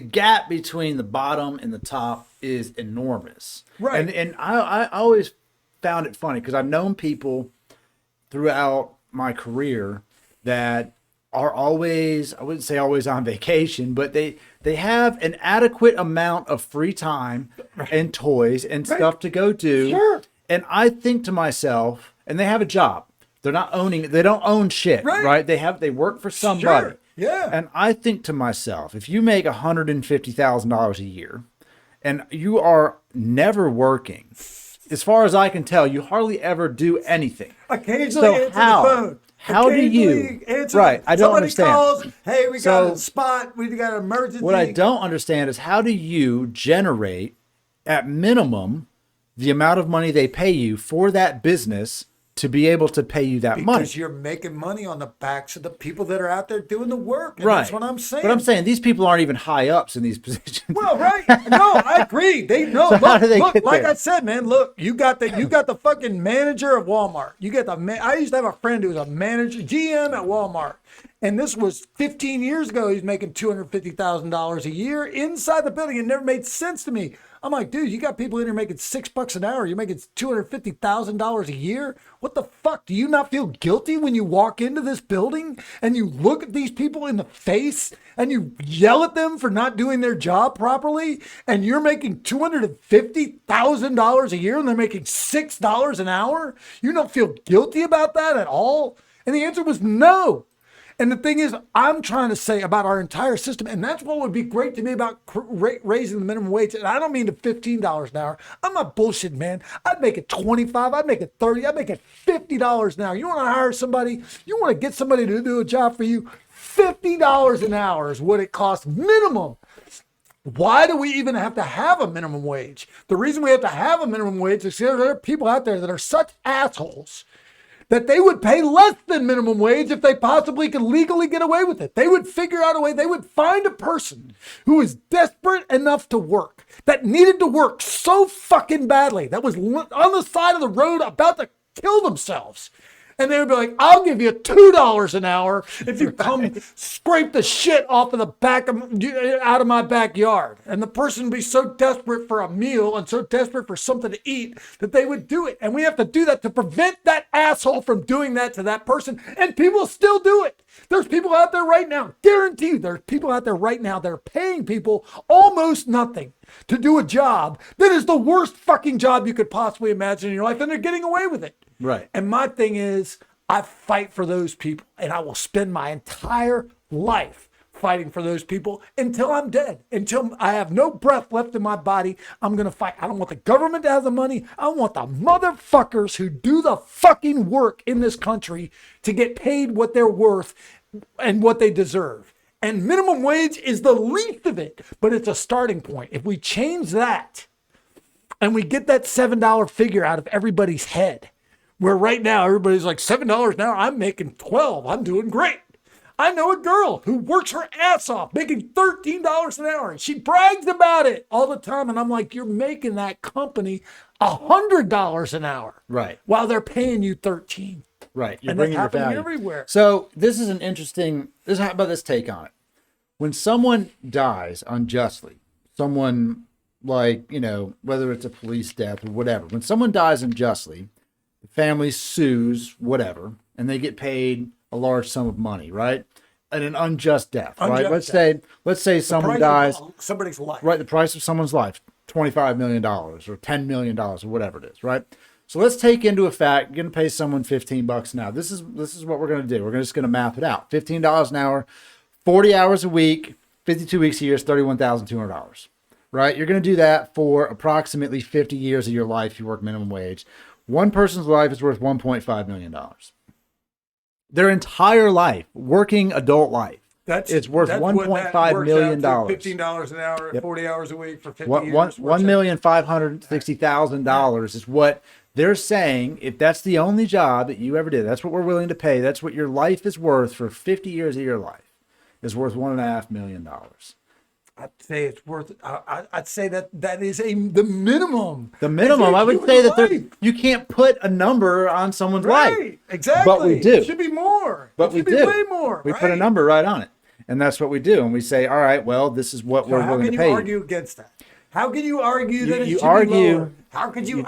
gap between the bottom and the top is enormous. Right. And I always found it funny because I've known people throughout my career that are always, I wouldn't say always on vacation, but they have an adequate amount of free time and toys and stuff to go do. Sure. And I think to myself, and they have a job. They don't own shit, right? They work for somebody. Sure. Yeah. And I think to myself, if you make $150,000 a year and you are never working, as far as I can tell, you hardly ever do anything. Occasionally answer the phone. How do you? Right. I don't understand. Calls, hey, we got a spot. We got an emergency. What I don't understand is, how do you generate, at minimum, the amount of money they pay you for that business to be able to pay you that money? Because you're making money on the backs of the people that are out there doing the work. And right. That's what I'm saying. But I'm saying these people aren't even high ups in these positions. Well, right. No, I agree. They know. So how do they look, get like there? I said, man, look, you got the fucking manager of Walmart. You got I used to have a friend who was a manager, GM at Walmart. And this was 15 years ago. He's making $250,000 a year inside the building. It never made sense to me. I'm like, dude, you got people in here making $6 an hour. You're making $250,000 a year. What the fuck? Do you not feel guilty when you walk into this building and you look at these people in the face and you yell at them for not doing their job properly? And you're making $250,000 a year and they're making $6 an hour? You don't feel guilty about that at all? And the answer was no. And the thing is, I'm trying to say about our entire system, and that's what would be great to me about raising the minimum wage. And I don't mean to $15 an hour. I'm not bullshitting, man. I'd make it $25. I'd make it $30. I'd make it $50 an hour. You want to hire somebody? You want to get somebody to do a job for you? $50 an hour is what it costs minimum. Why do we even have to have a minimum wage? The reason we have to have a minimum wage is because there are people out there that are such assholes that they would pay less than minimum wage if they possibly could legally get away with it. They would figure out a way. They would find a person who is desperate enough to work, that needed to work so fucking badly, that was on the side of the road about to kill themselves. And they would be like, I'll give you $2 an hour if you come scrape the shit off of the back out of my backyard. And the person would be so desperate for a meal and so desperate for something to eat that they would do it. And we have to do that to prevent that asshole from doing that to that person. And people still do it. There's people out there right now, guarantee you, there's people out there right now that are paying people almost nothing to do a job that is the worst fucking job you could possibly imagine in your life. And they're getting away with it. Right. And my thing is, I fight for those people, and I will spend my entire life fighting for those people until I'm dead, until I have no breath left in my body. I'm going to fight. I don't want the government to have the money. I want the motherfuckers who do the fucking work in this country to get paid what they're worth and what they deserve. And minimum wage is the least of it, but it's a starting point. If we change that and we get that $7 figure out of everybody's head, where right now everybody's like, $7 an hour, I'm making 12. I'm doing great. I know a girl who works her ass off making $13 an hour, and she brags about it all the time. And I'm like, you're making that company $100 an hour, Right, while they're paying you 13. right. You're And that's bringing your happening value. everywhere. So this is an interesting. How about this take on it? When someone dies unjustly, someone like, whether it's a police death or whatever, when someone dies unjustly, the family sues whatever, and they get paid a large sum of money, right? And an unjust death, right? Let's say someone dies, Somebody's life. right? The price of someone's life, $25 million or $10 million or whatever it is, right? So let's take into effect, you're going to pay someone $15 an hour. This is what we're going to do. We're just going to map it out. $15 an hour, 40 hours a week, 52 weeks a year is $31,200, right? You're going to do that for approximately 50 years of your life if you work minimum wage. One person's life is worth $1.5 million. Their entire life, working adult life, it's worth $1.5 million. $15 an hour, Yep. 40 hours a week for 50 years. $1,560,000 is what they're saying. If that's the only job that you ever did, that's what we're willing to pay. That's what your life is worth for 50 years of your life. Is worth $1.5 million. I'd say it's worth. I'd say that is the minimum. The minimum. I would say that you can't put a number on someone's life. Right. Exactly. But we do. It should be more. But we should do. be way more. We right? put a number right on it, and that's what we do. And we say, all right, well, this is what we're willing to pay. How can you argue against that? How can you argue that it you should argue- be lower? How could you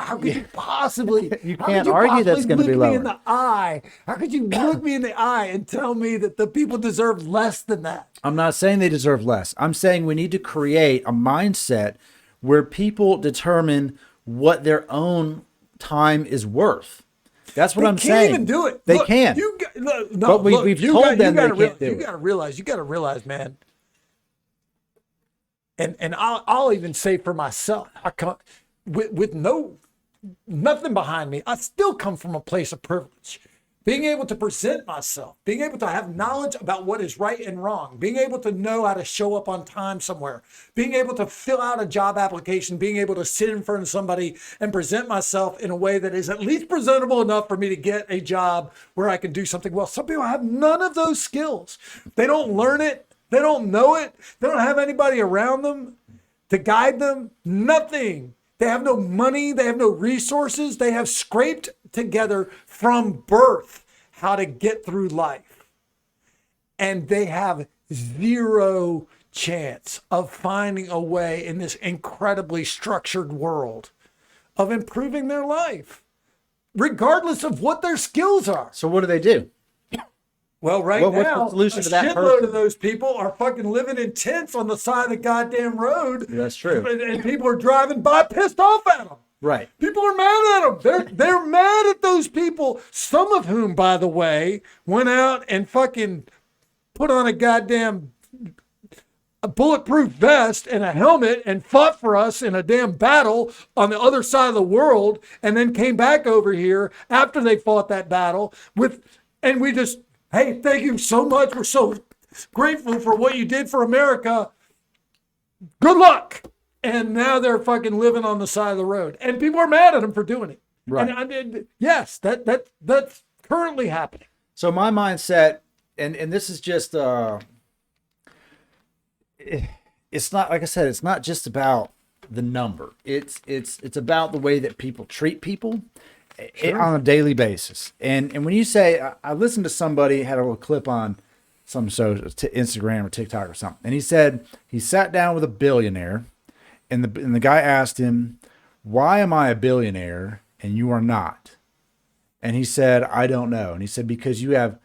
possibly? You how can't could you argue that's possibly gonna be look lower. me in the eye? How could you look me in the eye and tell me that the people deserve less than that? I'm not saying they deserve less. I'm saying we need to create a mindset where people determine what their own time is worth. That's what I'm They can't saying. even do it. They Look, can. But we've told them they can't do it. You got to realize, man. And I'll even say for myself, I come with nothing behind me. I still come from a place of privilege. Being able to present myself, being able to have knowledge about what is right and wrong, being able to know how to show up on time somewhere, being able to fill out a job application, being able to sit in front of somebody and present myself in a way that is at least presentable enough for me to get a job where I can do something well. Some people have none of those skills. They don't learn it. They don't know it. They don't have anybody around them to guide them. Nothing. They have no money. They have no resources. They have scraped together from birth how to get through life. And they have zero chance of finding a way in this incredibly structured world of improving their life, regardless of what their skills are. So what do? Well, right What's now, the solution a to that shitload person? of those people are fucking living in tents on the side of the goddamn road. That's true. And people are driving by pissed off at them. Right. People are mad at them. They're mad at those people. Some of whom, by the way, went out and fucking put on a goddamn bulletproof vest and a helmet and fought for us in a damn battle on the other side of the world, and then came back over here after they fought that battle and we just, hey, thank you so much. We're so grateful for what you did for America. Good luck. And now they're fucking living on the side of the road. And people are mad at them for doing it. Right. And I mean, yes, that's currently happening. So my mindset, and this is just, it's not, like I said, it's not just about the number. It's about the way that people treat people on a daily basis. And when you say, I listened to somebody had a little clip on some Instagram or TikTok or something, and he said he sat down with a billionaire, and the guy asked him, "Why am I a billionaire and you are not?" And he said, "I don't know." And he said, "Because you have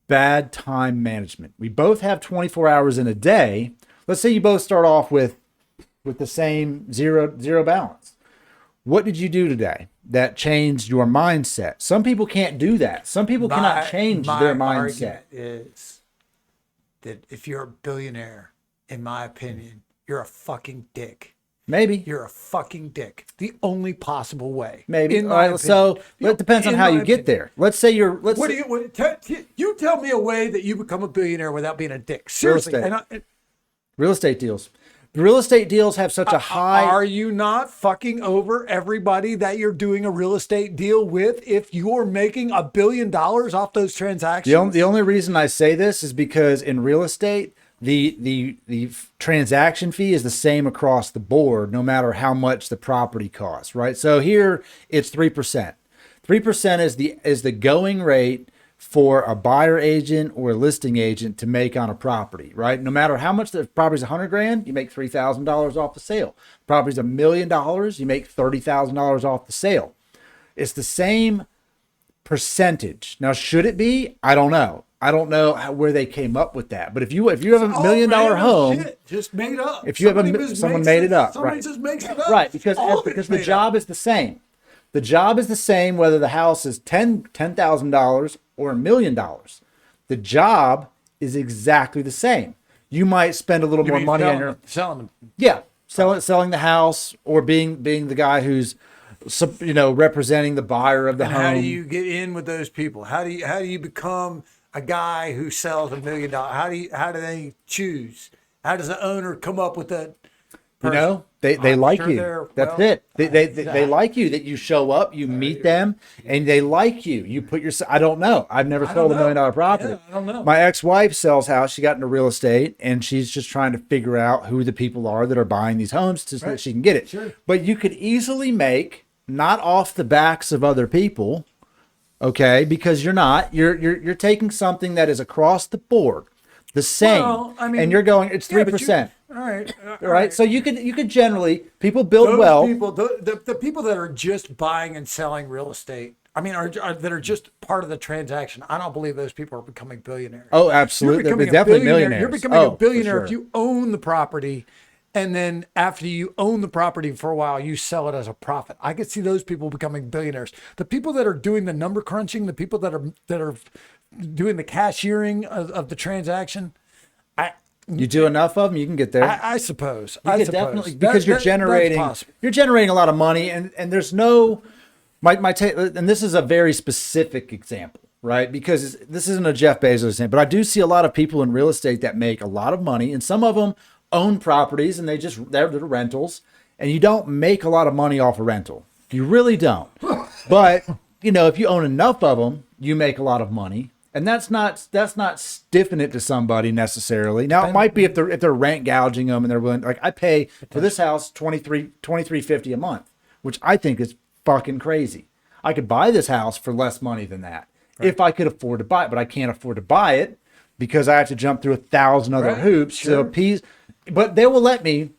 bad time management. We both have 24 hours in a day. Let's say you both start off with the same zero balance. What did you do today that changed your mindset?" Some people can't do that. Some people cannot change their mindset. Is that if you're a billionaire, in my opinion, you're a fucking dick. Maybe. You're a fucking dick. The only possible way. Maybe. In All my right. So opinion. it depends on In how my you get opinion. there. Let's say you're. What do you tell me a way that you become a billionaire without being a dick? Seriously. estate. Real estate deals. Real estate deals have such a high. Are you not fucking over everybody that you're doing a real estate deal with if you're making $1 billion off those transactions? The only reason I say this is because in real estate, the transaction fee is the same across the board, no matter how much the property costs, right? So here it's 3%. 3% is the going rate for a buyer agent or a listing agent to make on a property, right? No matter how much the property's $100,000, you make $3,000 off the sale. Property's $1 million, you make $30,000 off the sale. It's the same percentage. Now, should it be? I don't know. I don't know where they came up with that. But if you have a $1 million home, shit, just made up. if you someone made it up, somebody right? just makes it up. Right, because the job is the same. The job is the same whether the house is $10,000 or $1 million. The job is exactly the same. You might spend a little more money on your selling them. yeah, selling the house or being the guy who's representing the buyer of the home. How do you get in with those people? How do you become a guy who sells $1 million? How do they choose? How does the owner come up with that person? They like you. That's it. They like you, that you show up, you meet them, and they like you. You put yourself. I don't know. I've never sold $1 million property. Yeah, I don't know. My ex-wife sells house. She got into real estate, and she's just trying to figure out who the people are that are buying these homes so that she can get it. Sure. But you could easily make, not off the backs of other people, okay? Because you're taking something that is across the board the same, Well, I mean, and you're going, it's 3%. All right. Right. So you could generally, people build Those well. people, the people that are just buying and selling real estate, I mean, that are just part of the transaction. I don't believe those people are becoming billionaires. Oh, absolutely. They're becoming a definitely billionaire. millionaires. You're becoming Oh, a for billionaire sure. if you own the property, and then after you own the property for a while, you sell it as a profit. I could see those people becoming billionaires. The people that are doing the number crunching, the people that are doing the cashiering of the transaction, You do enough of them, you can get there. I suppose. You I can suppose. definitely, because That's possible. you're generating a lot of money, and there's no and this is a very specific example, right? Because this isn't a Jeff Bezos example, but I do see a lot of people in real estate that make a lot of money, and some of them own properties and they're rentals, and you don't make a lot of money off a rental. You really don't. But if you own enough of them, you make a lot of money. And that's not stiffing it to somebody necessarily. Now it might be if they're rent gouging them and they're willing, like I pay for this house $23.50 a month, which I think is fucking crazy. I could buy this house for less money than that if I could afford to buy it, but I can't afford to buy it because I have to jump through 1,000 other hoops to appease. But they will let me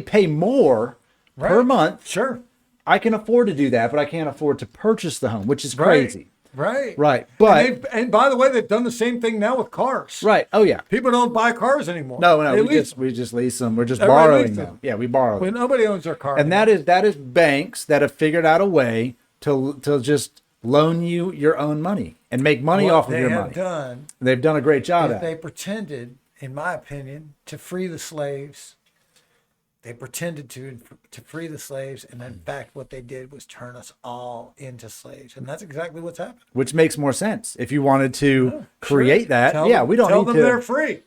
pay more per month. Sure. I can afford to do that, but I can't afford to purchase the home, which is crazy. Right. But and by the way, they've done the same thing now with cars. right. Oh yeah. People don't buy cars anymore. No, They we just lease them. We're just Everybody borrowing leases them. them. Yeah, we borrow Well, them. nobody owns their car. And that is banks that have figured out a way to just loan you your own money and make money off of your money. They've done a great job at They it. pretended, in my opinion, to free the slaves. They pretended to free the slaves, and in fact, what they did was turn us all into slaves, and that's exactly what's happened. Which makes more sense. If you wanted to create that, Tell yeah, them- we don't tell need them to. they're free.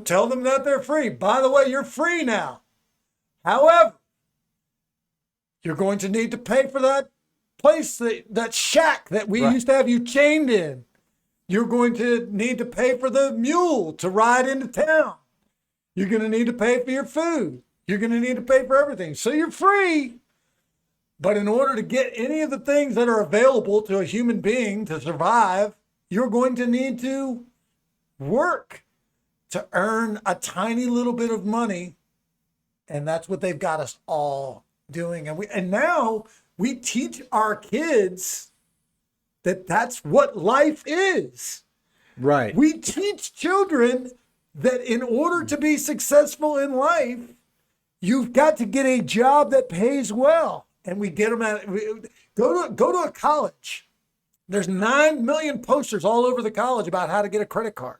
Tell them that they're free. By the way, you're free now. However, you're going to need to pay for that place, that shack that we used to have you chained in. You're going to need to pay for the mule to ride into town. You're going to need to pay for your food. You're going to need to pay for everything. So you're free. But in order to get any of the things that are available to a human being to survive, you're going to need to work to earn a tiny little bit of money. And that's what they've got us all doing. And now we teach our kids that that's what life is. Right. We teach children that in order to be successful in life, you've got to get a job that pays well. And we get them go to a college. There's 9 million posters all over the college about how to get a credit card.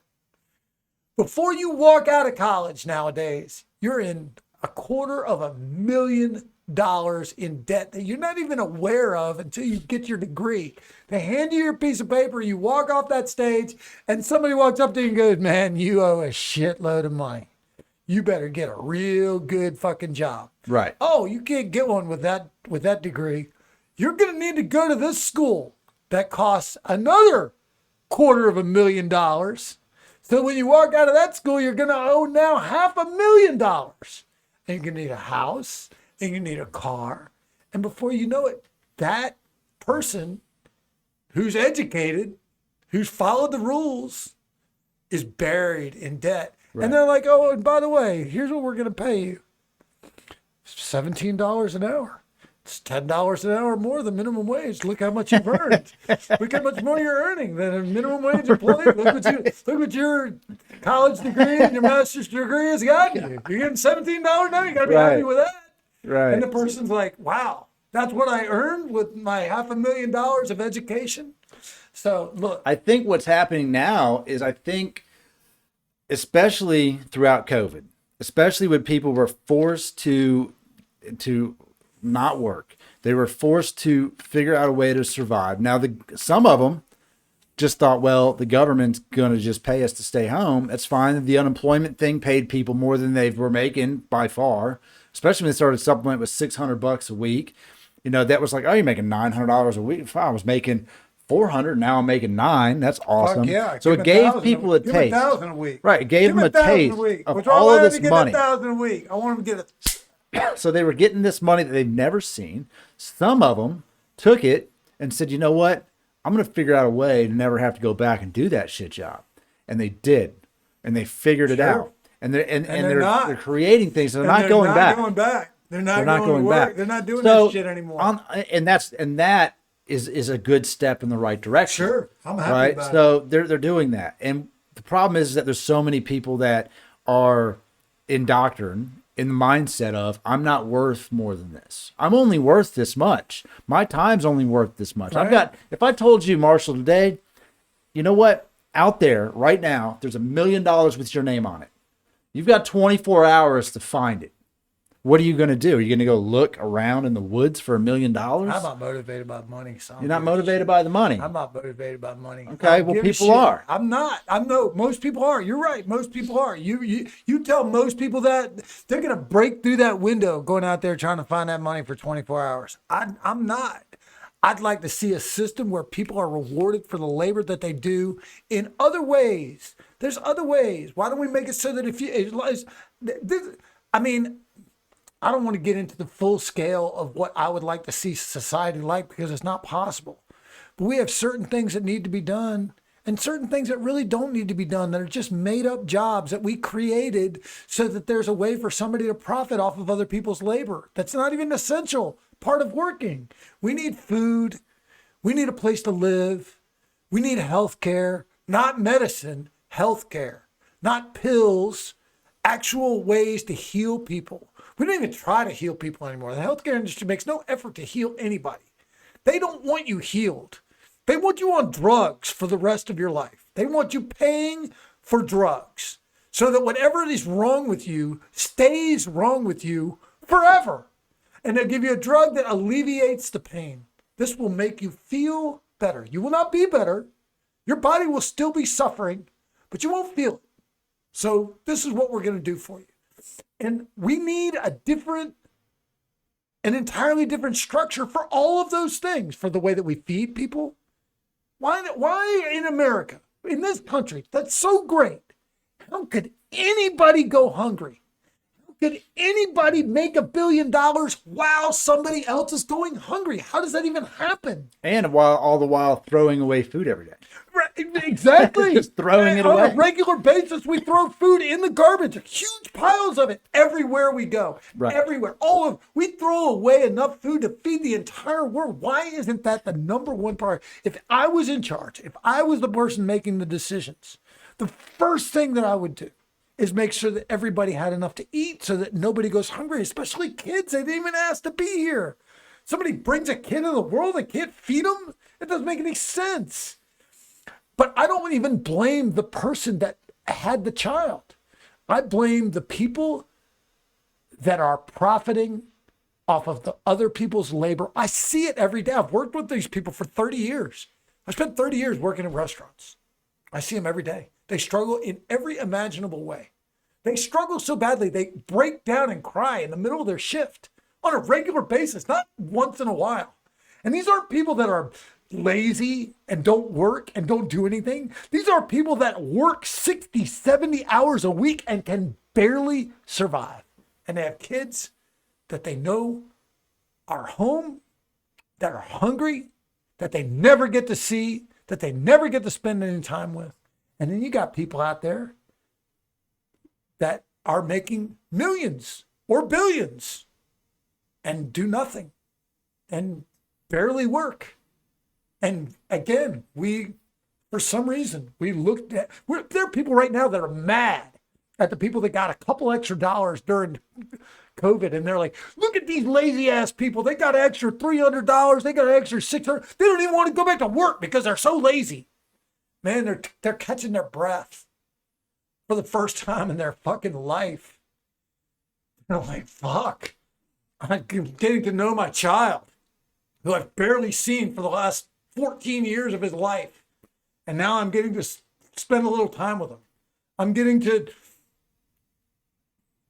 Before you walk out of college nowadays, you're in $250,000 in debt that you're not even aware of until you get your degree. They hand you your piece of paper, you walk off that stage, and somebody walks up to you and goes, man, you owe a shitload of money. You better get a real good fucking job. Right. Oh, you can't get one with that degree. You're going to need to go to this school that costs another $250,000. So when you walk out of that school, you're going to owe now $500,000. And you're going to need a house and you need a car. And before you know it, that person who's educated, who's followed the rules, is buried in debt. Right. And they're like, oh, and by the way, here's what we're going to pay you. $17 an hour. It's $10 an hour more than minimum wage. Look how much you've earned. Look how much more you're earning than a minimum wage employee. Look what your college degree and your master's degree has gotten you. You're getting $17 now. You got to be happy with that. Right. And the person's like, wow, that's what I earned with my $500,000 of education. So look, I think what's happening now is especially throughout COVID, especially when people were forced to not work. They were forced to figure out a way to survive. Now, some of them just thought, well, the government's going to just pay us to stay home. That's fine. The unemployment thing paid people more than they were making by far, especially when they started supplement with $600 a week. That was like, oh, you're making $900 a week. If I was making $400, now I'm making $900. That's awesome. yeah. So it gave people a taste. $1,000 a week. Right. It gave them a taste of all all of this money. $1,000 a week. I want them to get it. So they were getting this money that they've never seen. Some of them took it and said, you know what? I'm going to figure out a way to never have to go back and do that shit job. And they did. And they figured it out. And they're creating things. They're not going back. They're not going back. They're not doing this shit anymore. And that is a good step in the right direction. Sure. I'm happy right? about So they're doing that. And the problem is that there's so many people that are indoctrined in the mindset of, I'm not worth more than this. I'm only worth this much. My time's only worth this much. Right. If I told you, Marshall, today, you know what? Out there right now, there's $1 million with your name on it. You've got 24 hours to find it. What are you going to do? Are you going to go look around in the woods for $1 million? I'm not motivated by money. So You're not motivated by the money. I'm not motivated by money. Okay, well, people are. I'm not. Most people are. You're right. Most people are. You tell most people that, they're going to break through that window going out there trying to find that money for 24 hours. I'm not. I'd like to see a system where people are rewarded for the labor that they do in other ways. There's other ways. Why don't we make it so that I don't want to get into the full scale of what I would like to see society like, because it's not possible. But we have certain things that need to be done and certain things that really don't need to be done, that are just made up jobs that we created so that there's a way for somebody to profit off of other people's labor. That's not even an essential part of working. We need food. We need a place to live. We need health care, not medicine, health care, not pills, actual ways to heal people. We don't even try to heal people anymore. The healthcare industry makes no effort to heal anybody. They don't want you healed. They want you on drugs for the rest of your life. They want you paying for drugs so that whatever is wrong with you stays wrong with you forever. And they'll give you a drug that alleviates the pain. This will make you feel better. You will not be better. Your body will still be suffering, but you won't feel it. So this is what we're going to do for you. And we need an entirely different structure for all of those things, for the way that we feed people. Why in America, in this country that's so great, how could anybody go hungry? How could anybody make $1 billion while somebody else is going hungry? How does that even happen? And all the while throwing away food every day. Right, exactly. Just throwing it away. On a regular basis, we throw food in the garbage, huge piles of it everywhere we go. Right. Everywhere. We throw away enough food to feed the entire world. Why isn't that the number one priority? If I was in charge, if I was the person making the decisions, the first thing that I would do is make sure that everybody had enough to eat so that nobody goes hungry, especially kids. They didn't even ask to be here. Somebody brings a kid into the world and can't feed them? It doesn't make any sense. But I don't even blame the person that had the child. I blame the people that are profiting off of the other people's labor. I see it every day. I've worked with these people for 30 years. I spent 30 years working in restaurants. I see them every day. They struggle in every imaginable way. They struggle so badly, they break down and cry in the middle of their shift on a regular basis, not once in a while. And these aren't people that are lazy and don't work and don't do anything. These are people that work 60, 70 hours a week and can barely survive. And they have kids that they know are home, that are hungry, that they never get to see, that they never get to spend any time with. And then you got people out there that are making millions or billions and do nothing and barely work. And again, for some reason, there are people right now that are mad at the people that got a couple extra dollars during COVID. And they're like, look at these lazy ass people. They got an extra $300. They got an extra $600. They don't even want to go back to work because they're so lazy. Man, they're catching their breath for the first time in their fucking life. They're like, fuck, I'm getting to know my child who I've barely seen for the last 14 years of his life. And now I'm getting to spend a little time with him. I'm getting to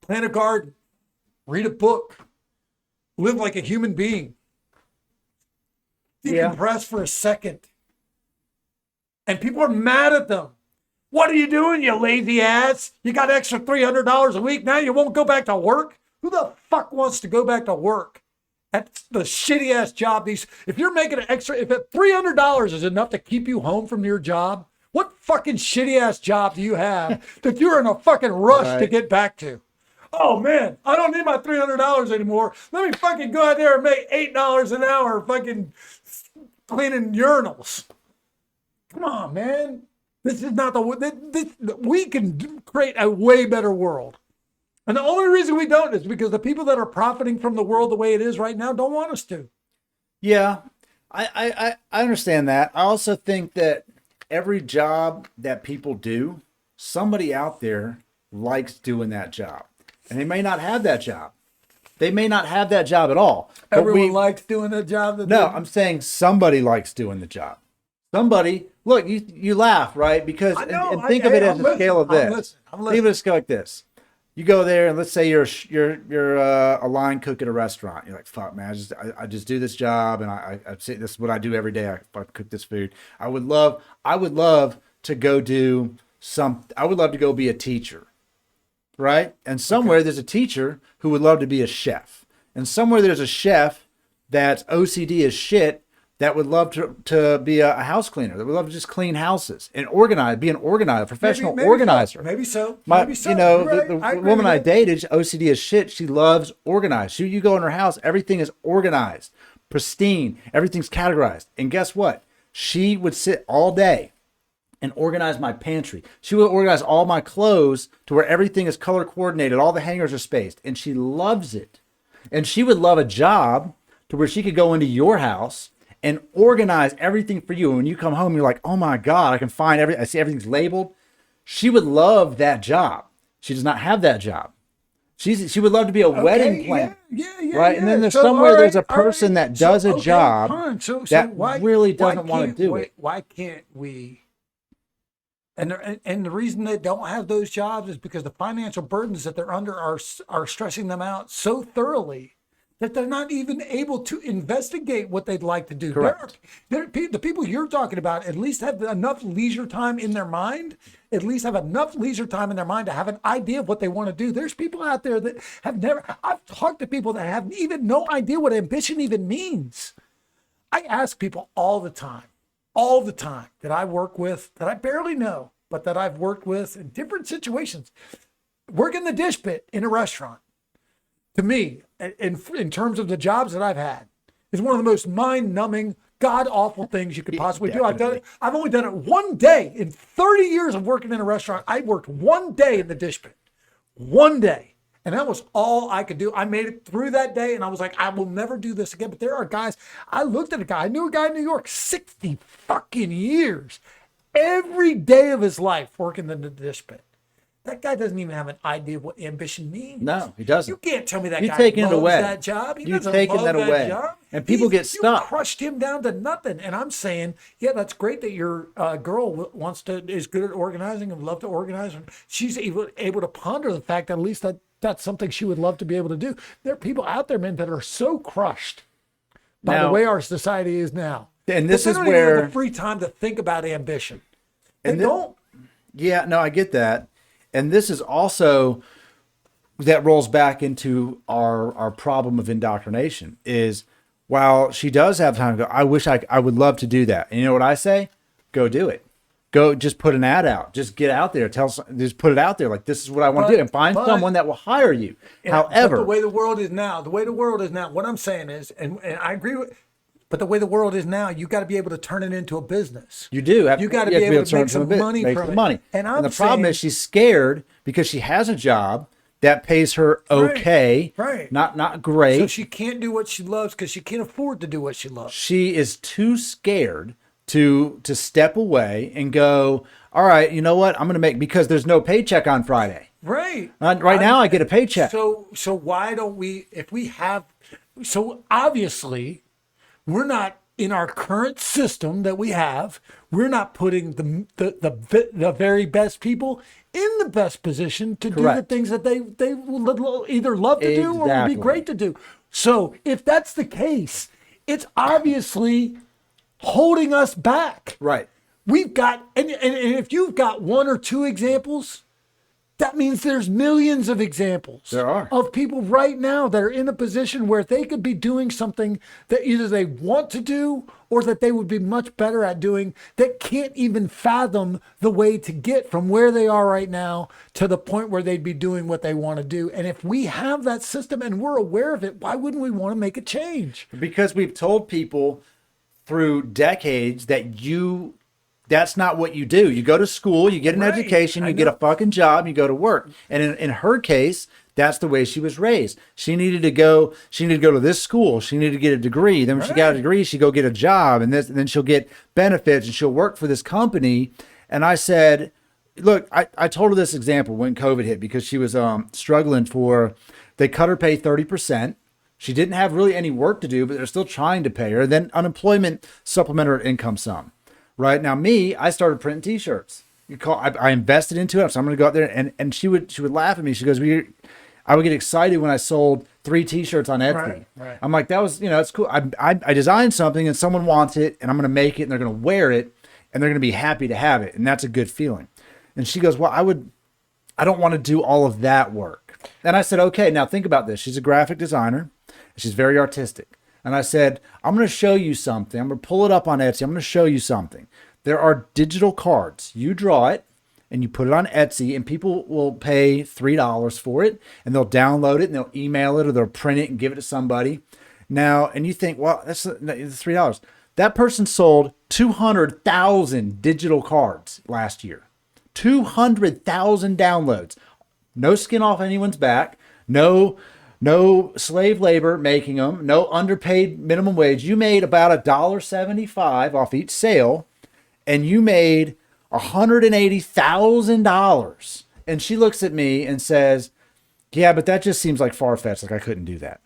plant a garden, read a book, live like a human being, decompress for a second. And people are mad at them. What are you doing, you lazy ass? You got extra $300 a week. Now you won't go back to work? Who the fuck wants to go back to work at the shitty ass job? If you're making an extra, if $300 is enough to keep you home from your job, what fucking shitty ass job do you have that you're in a fucking rush to get back to? Oh man, I don't need my $300 anymore. Let me fucking go out there and make $8 an hour fucking cleaning urinals. Come on, man. This is not we can create a way better world. And the only reason we don't is because the people that are profiting from the world the way it is right now don't want us to. Yeah, I understand that. I also think that every job that people do, somebody out there likes doing that job. And they may not have that job. They may not have that job at all. Everyone likes doing the job. I'm saying somebody likes doing the job. Somebody, look, you laugh, right? Because and think of it as a scale of this. Think of it as a scale like this. You go there and let's say you're a line cook at a restaurant. You're like, fuck, man, I just do this job and I say this is what I do every day. I cook this food. I would love to go do I would love to go be a teacher, right? And somewhere there's a teacher who would love to be a chef, and somewhere there's a chef that's OCD as shit that would love to be a house cleaner, that would love to just clean houses and be an organizer, professional organizer. Maybe so. You know, the woman I dated, OCD as shit, she loves organized. You go in her house, everything is organized, pristine, everything's categorized. And guess what? She would sit all day and organize my pantry. She would organize all my clothes to where everything is color coordinated, all the hangers are spaced, and she loves it. And she would love a job to where she could go into your house and organize everything for you. And when you come home, you're like, oh my God, I can find I see everything's labeled. She would love that job. She does not have that job. She would love to be a wedding planner. Right? And then there's there's a person that does a job that really doesn't want to do it. Why can't we? And the reason they don't have those jobs is because the financial burdens that they're under are stressing them out so thoroughly that they're not even able to investigate what they'd like to do. Correct. The people you're talking about at least have enough leisure time in their mind, to have an idea of what they want to do. There's people out there that I've talked to people that have even no idea what ambition even means. I ask people all the time that I work with, that I barely know, but that I've worked with in different situations, working the dish pit in a restaurant. To me, in terms of the jobs that I've had, is one of the most mind-numbing, god-awful things you could possibly do. I've only done it one day in 30 years of working in a restaurant. I worked one day in the dish pit, one day, and that was all I could do. I made it through that day, and I was like, I will never do this again. But there are guys. I looked at a guy. I knew a guy in New York, 60 fucking years, every day of his life working in the dish pit. That guy doesn't even have an idea what ambition means. No, he doesn't. You can't tell me that You're guy taking it loves away. that job. He You're doesn't taking love that that away. job. And people get stuck. You crushed him down to nothing. And I'm saying, yeah, that's great that your girl is good at organizing and love to organize. And she's able to ponder the fact that at least that's something she would love to be able to do. There are people out there, man, that are so crushed by the Now- way our society is now. And this that is they don't even have where- the free time to think about ambition. They And thi- don't. Yeah, no, I get that. And this is also that rolls back into our problem of indoctrination is while she does have time to go, I would love to do that. And you know what I say? Go do it. Go just put an ad out. Just get out there. Just put it out there. Like, this is what I want to do, and find someone that will hire you. However, but the way the world is now, what I'm saying is, and I agree with, but the way the world is now, you got to be able to turn it into a business. you do. You got to be able to turn make some money make from some it. money. And I'm the problem saying- is she's scared because she has a job that pays her okay, right. not great. So she can't do what she loves because she can't afford to do what she loves. She is too scared to step away and go, all right, you know what? I'm going to make, because there's no paycheck on Friday. Right. Right now I get a paycheck. So why don't we, if we have, so obviously we're not in our current system that we have, we're not putting the very best people in the best position to do the Correct. things that they will either love to do or would Exactly. be great to do. So if that's the case, it's obviously holding us back. Right. We've got, and if you've got one or two examples, that means there's millions of examples. There are. Of people right now that are in a position where they could be doing something that either they want to do or that they would be much better at doing, that can't even fathom the way to get from where they are right now to the point where they'd be doing what they want to do. And if we have that system and we're aware of it, why wouldn't we want to make a change? Because we've told people through decades that that's not what you do. You go to school, you get an Right. education, I you get a know. fucking job, you go to work. And in her case, that's the way she was raised. She needed to go to this school. She needed to get a degree. Then when she got a degree, she'd go get a job, and then she'll get benefits and she'll work for this company. And I said, look, I told her this example when COVID hit, because she was struggling they cut her pay 30%. She didn't have really any work to do, but they're still trying to pay her. Then unemployment supplemented her income some. Right now, I started printing T-shirts. I invested into it, so I'm going to go out there, and she would laugh at me. She goes, I would get excited when I sold 3 T-shirts on Etsy. Right. I'm like, that was, it's cool. I designed something and someone wants it, and I'm going to make it, and they're going to wear it, and they're going to be happy to have it, and that's a good feeling. And she goes, well, I don't want to do all of that work. And I said, okay, now think about this. She's a graphic designer. She's very artistic. And I said, I'm going to show you something. I'm going to pull it up on Etsy. I'm going to show you something. There are digital cards. You draw it and you put it on Etsy, and people will pay $3 for it, and they'll download it and they'll email it or they'll print it and give it to somebody. Now, and you think, well, that's $3. That person sold 200,000 digital cards last year. 200,000 downloads. No skin off anyone's back. No slave labor making them, no underpaid minimum wage. You made about $1.75 off each sale, and you made $180,000. And she looks at me and says, yeah, but that just seems like far-fetched. Like, I couldn't do that.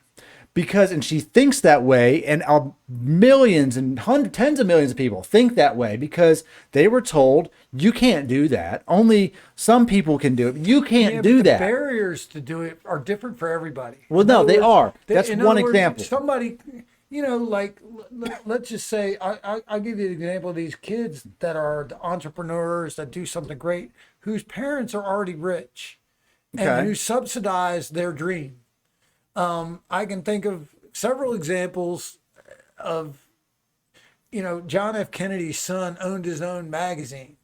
And she thinks that way, and millions and tens of millions of people think that way because they were told you can't do that. Only some people can do it. You can't do that. The barriers to do it are different for everybody. Well, In no, other they words, are. That's in one other words, example. Somebody, like, let's just say, I'll give you an example of these kids that are the entrepreneurs that do something great, whose parents are already rich and Okay. who subsidize their dream. I can think of several examples of, John F. Kennedy's son owned his own magazine.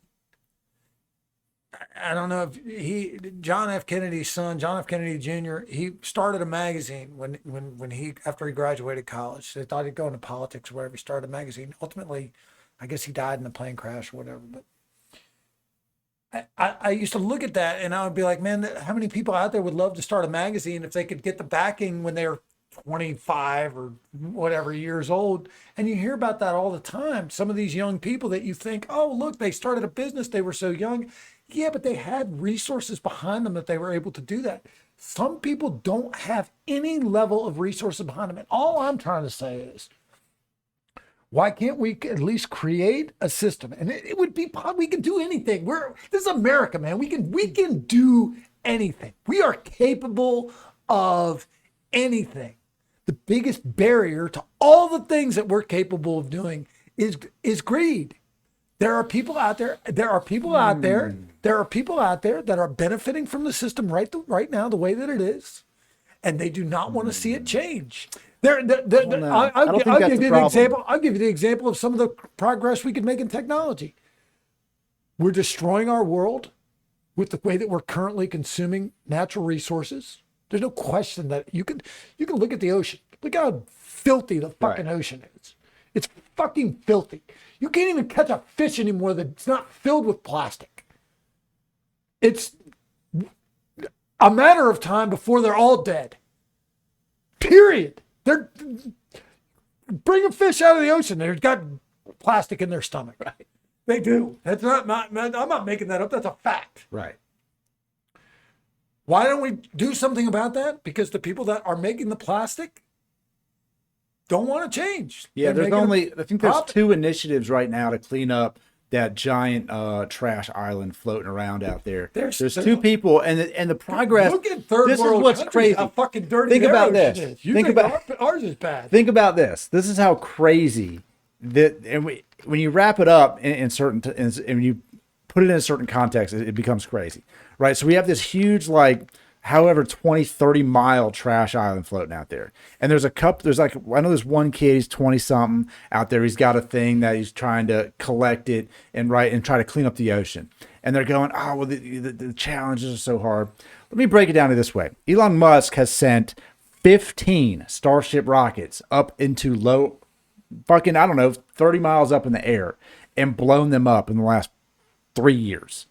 I don't know if John F. Kennedy's son, John F. Kennedy Jr., he started a magazine after he graduated college. They thought he'd go into politics or whatever. He started a magazine. Ultimately, I guess he died in a plane crash or whatever. But I used to look at that and I would be like, man, how many people out there would love to start a magazine if they could get the backing when they're 25 or whatever years old. And you hear about that all the time. Some of these young people that you think, oh, look, they started a business. They were so young. Yeah, but they had resources behind them that they were able to do that. Some people don't have any level of resources behind them. And all I'm trying to say is, why can't we at least create a system? And it would be, we can do anything. This is America, man. We can do anything. We are capable of anything. The biggest barrier to all the things that we're capable of doing is greed. There are people out there. There are people out there that are benefiting from the system right now, the way that it is, and they do not want to see it change. I'll give you the example of some of the progress we could make in technology. We're destroying our world with the way that we're currently consuming natural resources. There's no question that you can look at the ocean. Look how filthy the fucking ocean is. It's fucking filthy. You can't even catch a fish anymore that's not filled with plastic. It's a matter of time before they're all dead. Period. Bring a fish out of the ocean. They've got plastic in their stomach. Right. They do. That's not I'm not making that up. That's a fact. Right. Why don't we do something about that? Because the people that are making the plastic don't want to change. Yeah, I think there's 2 initiatives right now to clean up that giant trash island floating around out there. There's 2 people, and the progress. Look at third this world is what's countries, crazy. how fucking dirty Think their about ocean this. is. You think ours is bad. Think about this. This is how crazy when you wrap it up and when you put it in a certain context, it becomes crazy, right? So we have this huge, however 20, 30 mile trash island floating out there. And there's I know there's one kid, he's 20 something out there. He's got a thing that he's trying to collect it and try to clean up the ocean. And they're going, oh, well, the challenges are so hard. Let me break it down to this way. Elon Musk has sent 15 Starship rockets up into 30 miles up in the air and blown them up in the last 3 years.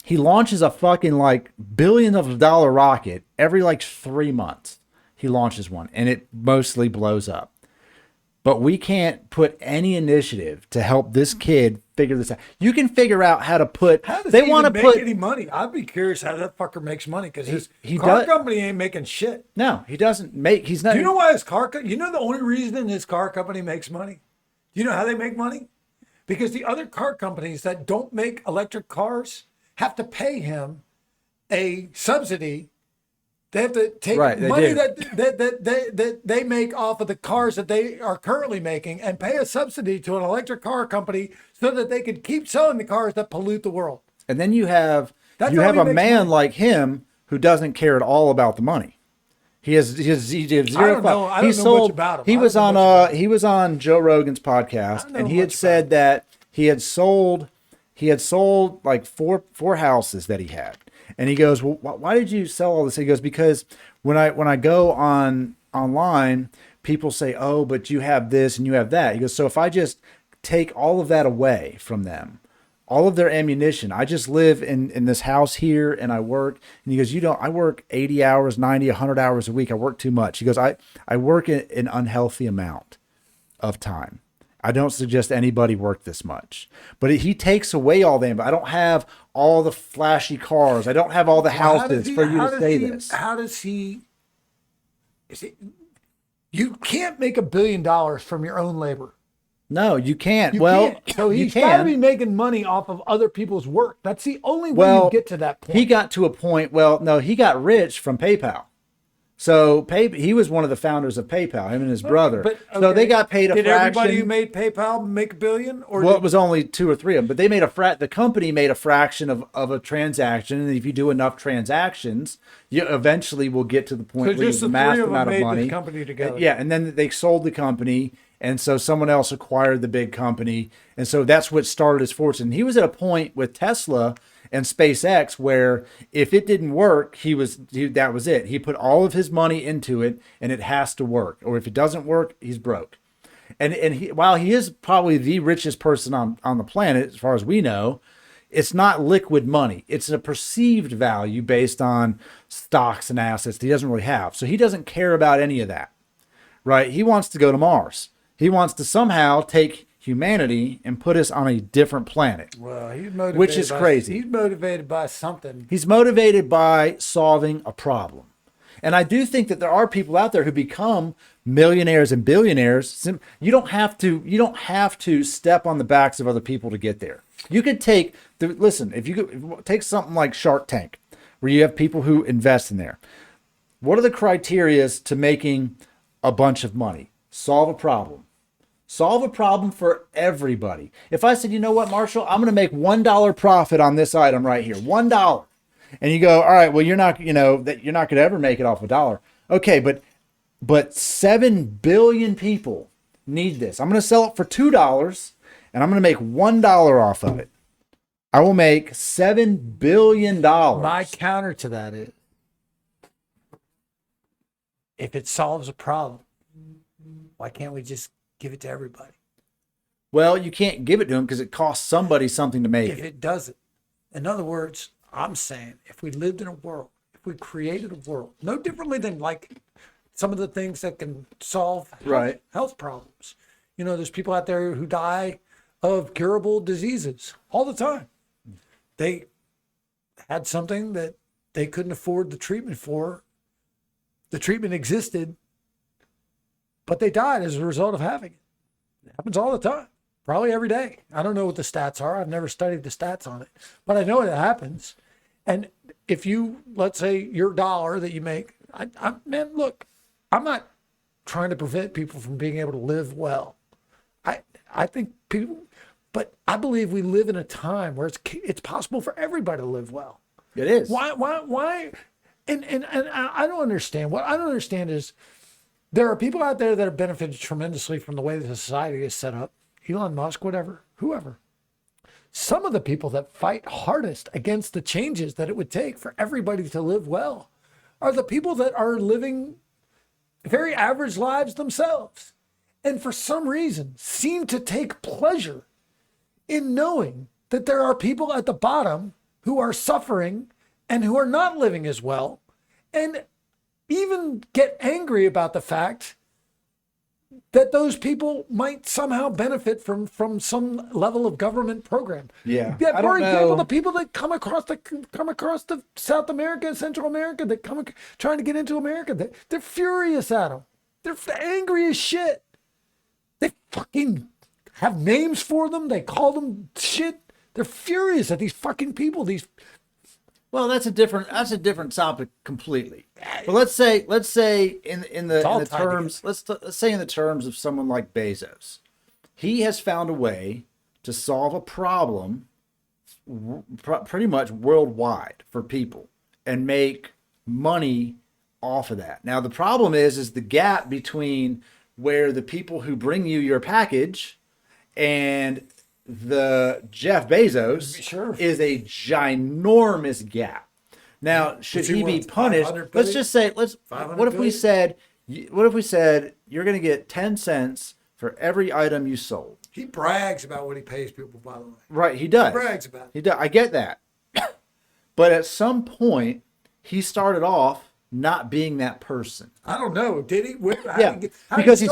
He launches a fucking billion-dollar rocket every 3 months. He launches one and it mostly blows up. But we can't put any initiative to help this kid figure this out. You can figure out how to put. How does he even make any money? I'd be curious how that fucker makes money, because his car company ain't making shit. No, he doesn't make. He's not. Do you know why his car? You know the only reason his car company makes money? Do you know how they make money? Because the other car companies that don't make electric cars have to pay him a subsidy. They have to take money that they make off of the cars that they are currently making and pay a subsidy to an electric car company so that they can keep selling the cars that pollute the world. And then you have a man like him who doesn't care at all about the money. He has zero. I don't know much about him. He was on Joe Rogan's podcast, and he had said that he had sold like four houses that he had. And he goes, well, why did you sell all this? He goes, because when I go online, people say, oh, but you have this and you have that. He goes, so if I just take all of that away from them, all of their ammunition, I just live in this house here and I work. And he goes, I work 80 hours, 90, 100 hours a week. I work too much. He goes, I work an unhealthy amount of time. I don't suggest anybody work this much, but he takes away all them. I don't have all the flashy cars. I don't have all the houses for you to say this. How does he? You can't make $1 billion from your own labor. No, you can't. So he's got to be making money off of other people's work. That's the only way you get to that point. He got to a point. Well, no, he got rich from PayPal. So he was one of the founders of PayPal, him and his brother. So they got paid a fraction. Did everybody who made PayPal make $1 billion? It was only 2 or 3 of them. But they made the company made a fraction of a transaction. And if you do enough transactions, you eventually will get to the point where you amass amount of money. The company together. And then they sold the company. And so someone else acquired the big company. And so that's what started his fortune. He was at a point with Tesla and SpaceX where if it didn't work, that was it. He put all of his money into it and it has to work. Or if it doesn't work, he's broke. And while he is probably the richest person on the planet, as far as we know, It's not liquid money. It's a perceived value based on stocks and assets that he doesn't really have. So he doesn't care about any of that, right? He wants to go to Mars. He wants to somehow take humanity and put us on a different planet. Well, he's motivated, which is crazy. He's motivated by something. He's motivated by solving a problem. And I do think that there are people out there who become millionaires and billionaires. You don't have to step on the backs of other people to get there. You could listen, if you take something like Shark Tank, where you have people who invest in there. What are the criteria to making a bunch of money? Solve a problem. Solve a problem for everybody. If I said, you know what, Marshall, I'm going to make $1 profit on this item right here, $1. And you go, all right, well, you're not going to ever make it off $1. Okay, but 7 billion people need this. I'm going to sell it for $2 and I'm going to make $1 off of it. I will make $7 billion. My counter to that is, if it solves a problem, why can't we just give it to everybody? Well, you can't give it to them because it costs somebody something to make If it doesn't. In other words, I'm saying if we lived in a world, if we created a world, no differently than like some of the things that can solve health problems. You know, there's people out there who die of curable diseases all the time. They had something that they couldn't afford the treatment for. The treatment existed, but they died as a result of having it. It happens all the time, probably every day. I don't know what the stats are. I've never studied the stats on it, but I know it happens. And if you, let's say your dollar that you make, man, look, I'm not trying to prevent people from being able to live well. I think people, but I believe we live in a time where it's possible for everybody to live well. It is. Why? And I don't understand. What I don't understand is there are people out there that have benefited tremendously from the way the society is set up. Elon Musk, whatever, whoever. Some of the people that fight hardest against the changes that it would take for everybody to live well are the people that are living very average lives themselves. And for some reason seem to take pleasure in knowing that there are people at the bottom who are suffering and who are not living as well, and even get angry about the fact that those people might somehow benefit from some level of government program. Yeah. For example, the people that come across the South America and Central America that trying to get into America, they're furious at them. They're angry as shit. They fucking have names for them. They call them shit. They're furious at these fucking people. Well, that's a different topic completely. But let's say in the terms let's say in the terms of someone like Bezos, he has found a way to solve a problem pretty much worldwide for people and make money off of that. Now the problem is the gap between where the people who bring you your package and the Jeff Bezos is a ginormous gap. Now, should he be punished? Let's just say, what if we said you're going to get 10 cents for every item you sold? He brags about what he pays people, by the way. Right, he does. He brags about it. He does. I get that. But at some point, he started off not being that person. I don't know. Did he? Because he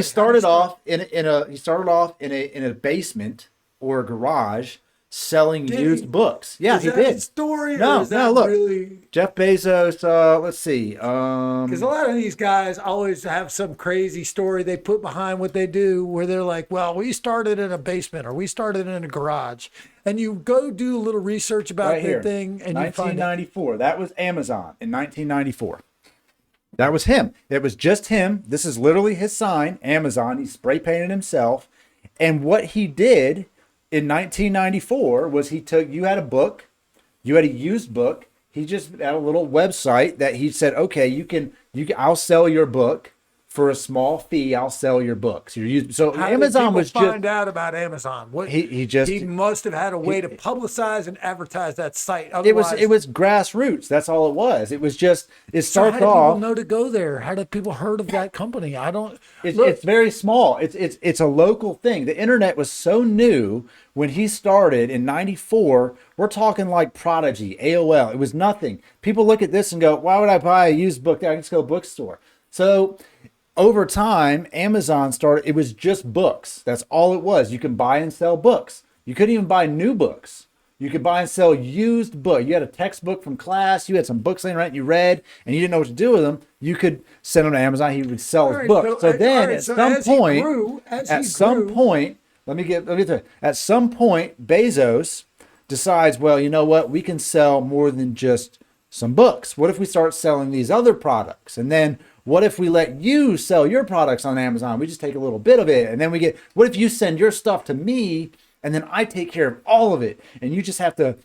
started off in a basement or a garage selling used books. Yeah, he did. Story? No, look. Really... Jeff Bezos. Let's see. Because a lot of these guys always have some crazy story they put behind what they do, where they're like, "Well, we started in a basement or we started in a garage," and you go do a little research about the thing, and 1994. That was Amazon in 1994. That was him. It was just him. This is literally his sign, Amazon. He spray painted himself, and what he did in 1994 was you had a book, you had a used book. He just had a little website that he said, okay, I'll sell your book for a small fee, I'll sell your books. So How did Amazon people was just find out about Amazon? What he must have had a way to publicize and advertise that site. it Otherwise, was grassroots. That's all it was. It was just it so how starts did people off. know to go there? How did people heard of that company? I don't. It's very small. It's a local thing. The internet was so new when he started in '94. We're talking like Prodigy, AOL. It was nothing. People look at this and go, "Why would I buy a used book there? I can just go to a bookstore." So over time, Amazon started. It was just books. That's all it was. You can buy and sell books. You couldn't even buy new books. You could buy and sell used books. You had a textbook from class. You had some books laying around you read, and you didn't know what to do with them. You could send them to Amazon. He would sell his books. So then, at some point, let me get to it. At some point, Bezos decides, well, you know what? We can sell more than just some books. What if we start selling these other products? And then what if we let you sell your products on Amazon? We just take a little bit of it. And then what if you send your stuff to me and then I take care of all of it? And you just have to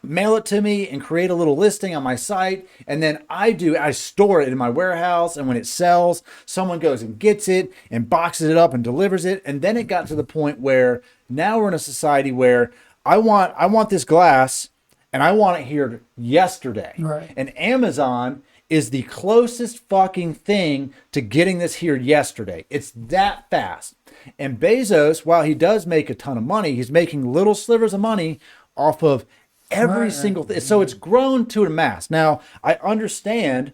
mail it to me and create a little listing on my site. And then I store it in my warehouse. And when it sells, someone goes and gets it and boxes it up and delivers it. And then it got to the point where now we're in a society where I want this glass and I want it here yesterday. Right. And Amazon is the closest fucking thing to getting this here yesterday. It's that fast. And Bezos, while he does make a ton of money, he's making little slivers of money off of every single thing. So it's grown to a mass. Now, I understand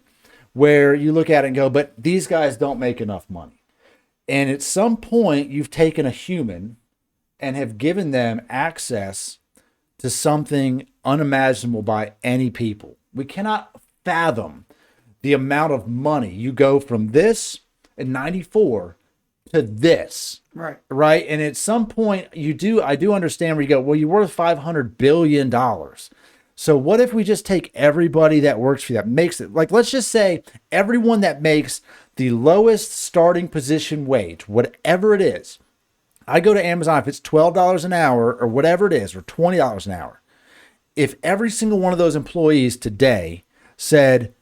where you look at it and go, but these guys don't make enough money. And at some point, you've taken a human and have given them access to something unimaginable by any people. We cannot fathom the amount of money you go from this in 94 to this. Right. And at some point I do understand where you go, well, you're worth $500 billion. So what if we just take everybody that works for you, that makes it, like, let's just say everyone that makes the lowest starting position wage, whatever it is. I go to Amazon, if it's $12 an hour or whatever it is, or $20 an hour. If every single one of those employees today said,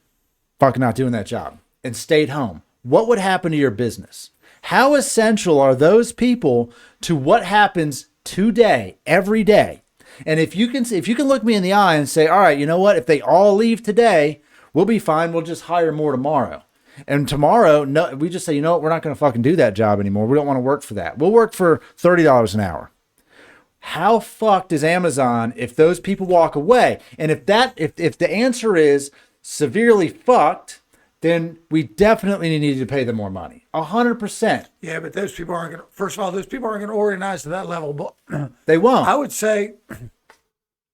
fucking not doing that job, and stayed home, what would happen to your business? How essential are those people to what happens today, every day? And if you can look me in the eye and say, all right, you know what? If they all leave today, we'll be fine. We'll just hire more tomorrow. And tomorrow, no, we just say, you know what? We're not going to fucking do that job anymore. We don't want to work for that. We'll work for $30 an hour. How fucked is Amazon if those people walk away? And if the answer is severely fucked, then we definitely need to pay them more money. 100%. Yeah, but those people aren't going to, first of all, those people aren't going to organize to that level. But they won't. I would say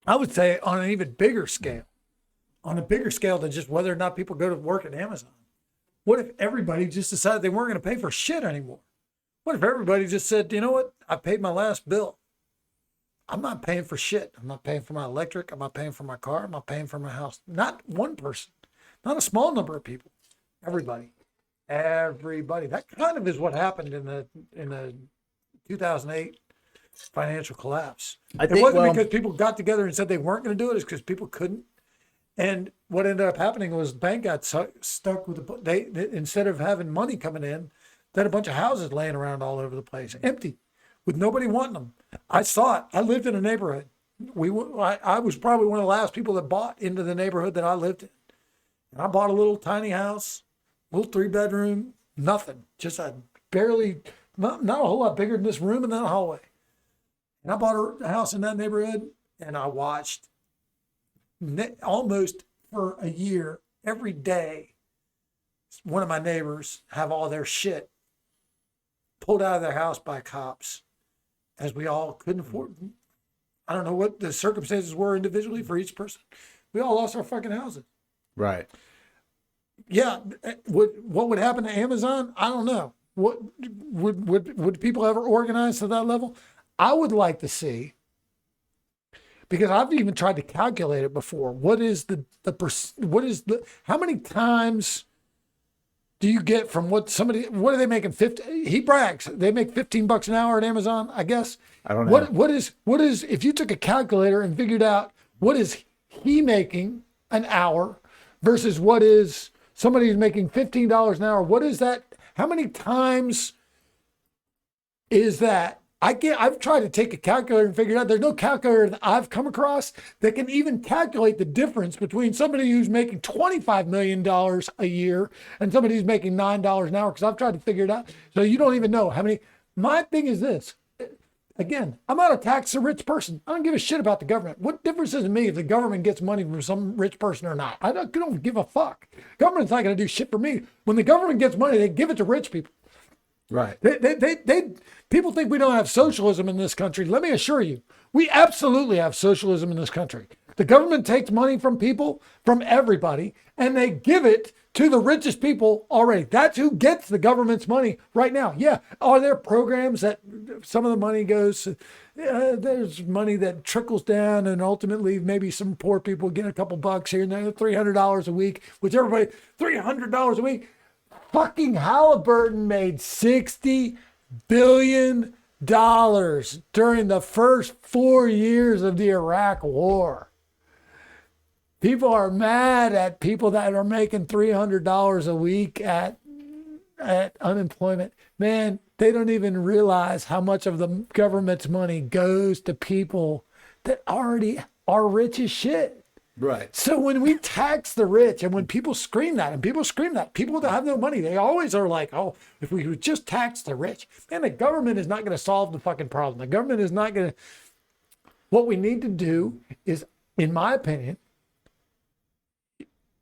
on an even bigger scale, on a bigger scale than just whether or not people go to work at Amazon. What if everybody just decided they weren't going to pay for shit anymore? What if everybody just said, you know what? I paid my last bill. I'm not paying for shit. I'm not paying for my electric. I'm not paying for my car. I'm not paying for my house. Not one person, not a small number of people. Everybody. That kind of is what happened in the 2008 financial collapse. It wasn't because people got together and said they weren't going to do it. It's because people couldn't. And what ended up happening was the bank got stuck with they instead of having money coming in, they had a bunch of houses laying around all over the place, empty, with nobody wanting them. I saw it. I lived in a neighborhood. I was probably one of the last people that bought into the neighborhood that I lived in. And I bought a little tiny house, little 3-bedroom, nothing, just a barely, not a whole lot bigger than this room and then a hallway. And I bought a house in that neighborhood, and I watched almost for a year, every day, one of my neighbors have all their shit pulled out of their house by cops, as we all couldn't afford. I don't know what the circumstances were individually for each person. We all lost our fucking houses. Right. Yeah. What would happen to Amazon? I don't know. What would people ever organize to that level? I would like to see, because I've even tried to calculate it before. How many times do you get from what are they making? He brags, they make $15 an hour at Amazon, I guess. I don't know. What is, if you took a calculator and figured out what is he making an hour versus what is somebody who's making $15 an hour, what is that? How many times is that? I've tried to take a calculator and figure it out. There's no calculator that I've come across that can even calculate the difference between somebody who's making $25 million a year and somebody who's making $9 an hour. Because I've tried to figure it out. So you don't even know how many. My thing is this. Again, I'm not a tax a rich person. I don't give a shit about the government. What difference does it make if the government gets money from some rich person or not? I don't give a fuck. Government's not going to do shit for me. When the government gets money, they give it to rich people. Right. People think we don't have socialism in this country. Let me assure you, we absolutely have socialism in this country. The government takes money from people, from everybody, and they give it to the richest people already. That's who gets the government's money right now. Yeah. Are there programs that some of the money goes, there's money that trickles down and ultimately maybe some poor people get a couple bucks here and there, $300 a week, which everybody, $300 a week. Fucking Halliburton made $60 billion during the first 4 years of the Iraq War. People are mad at people that are making $300 a week at unemployment. Man, they don't even realize how much of the government's money goes to people that already are rich as shit. Right. So when we tax the rich and when people scream that, people that have no money, they always are like, oh, if we would just tax the rich, man, the government is not going to solve the fucking problem. The government is not going to. What we need to do is, in my opinion,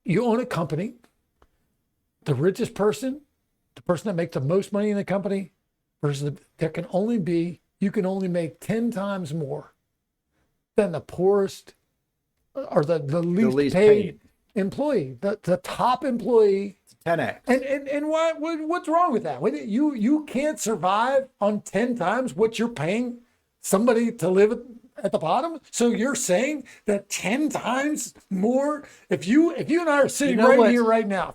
you own a company, the richest person, the person that makes the most money in the company, versus you can only make 10 times more than the poorest or the least paid employee, the top employee. 10x. And what's wrong with that? You can't survive on 10 times what you're paying somebody to live at the bottom. So you're saying that 10 times more, if you and I are sitting here right now,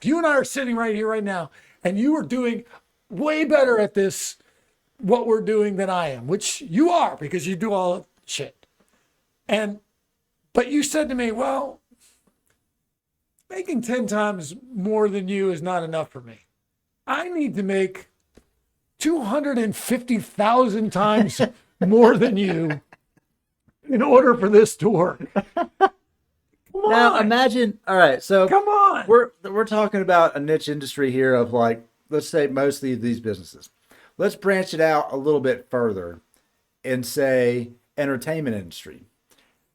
and you are doing way better at this, what we're doing than I am, which you are because you do all the shit. But you said to me, well, making 10 times more than you is not enough for me. I need to make 250,000 times more than you in order for this to work. Now imagine, all right, so come on. We're talking about a niche industry here of like, let's say mostly these businesses. Let's branch it out a little bit further and say entertainment industry.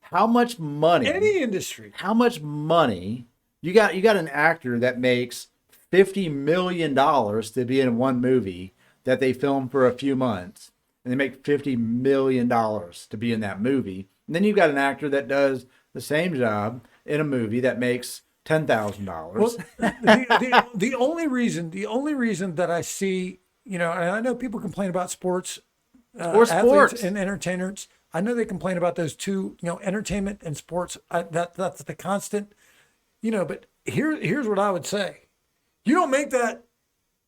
How much money? Any industry. How much money? You got an actor that makes $50 million to be in one movie that they film for a few months, and they make $50 million to be in that movie. And then you've got an actor that does the same job in a movie that makes $10,000. Well, the only reason that I see, and I know people complain about sports, athletes and entertainers. I know they complain about those two, entertainment and sports. That's the constant, but here's what I would say. You don't make that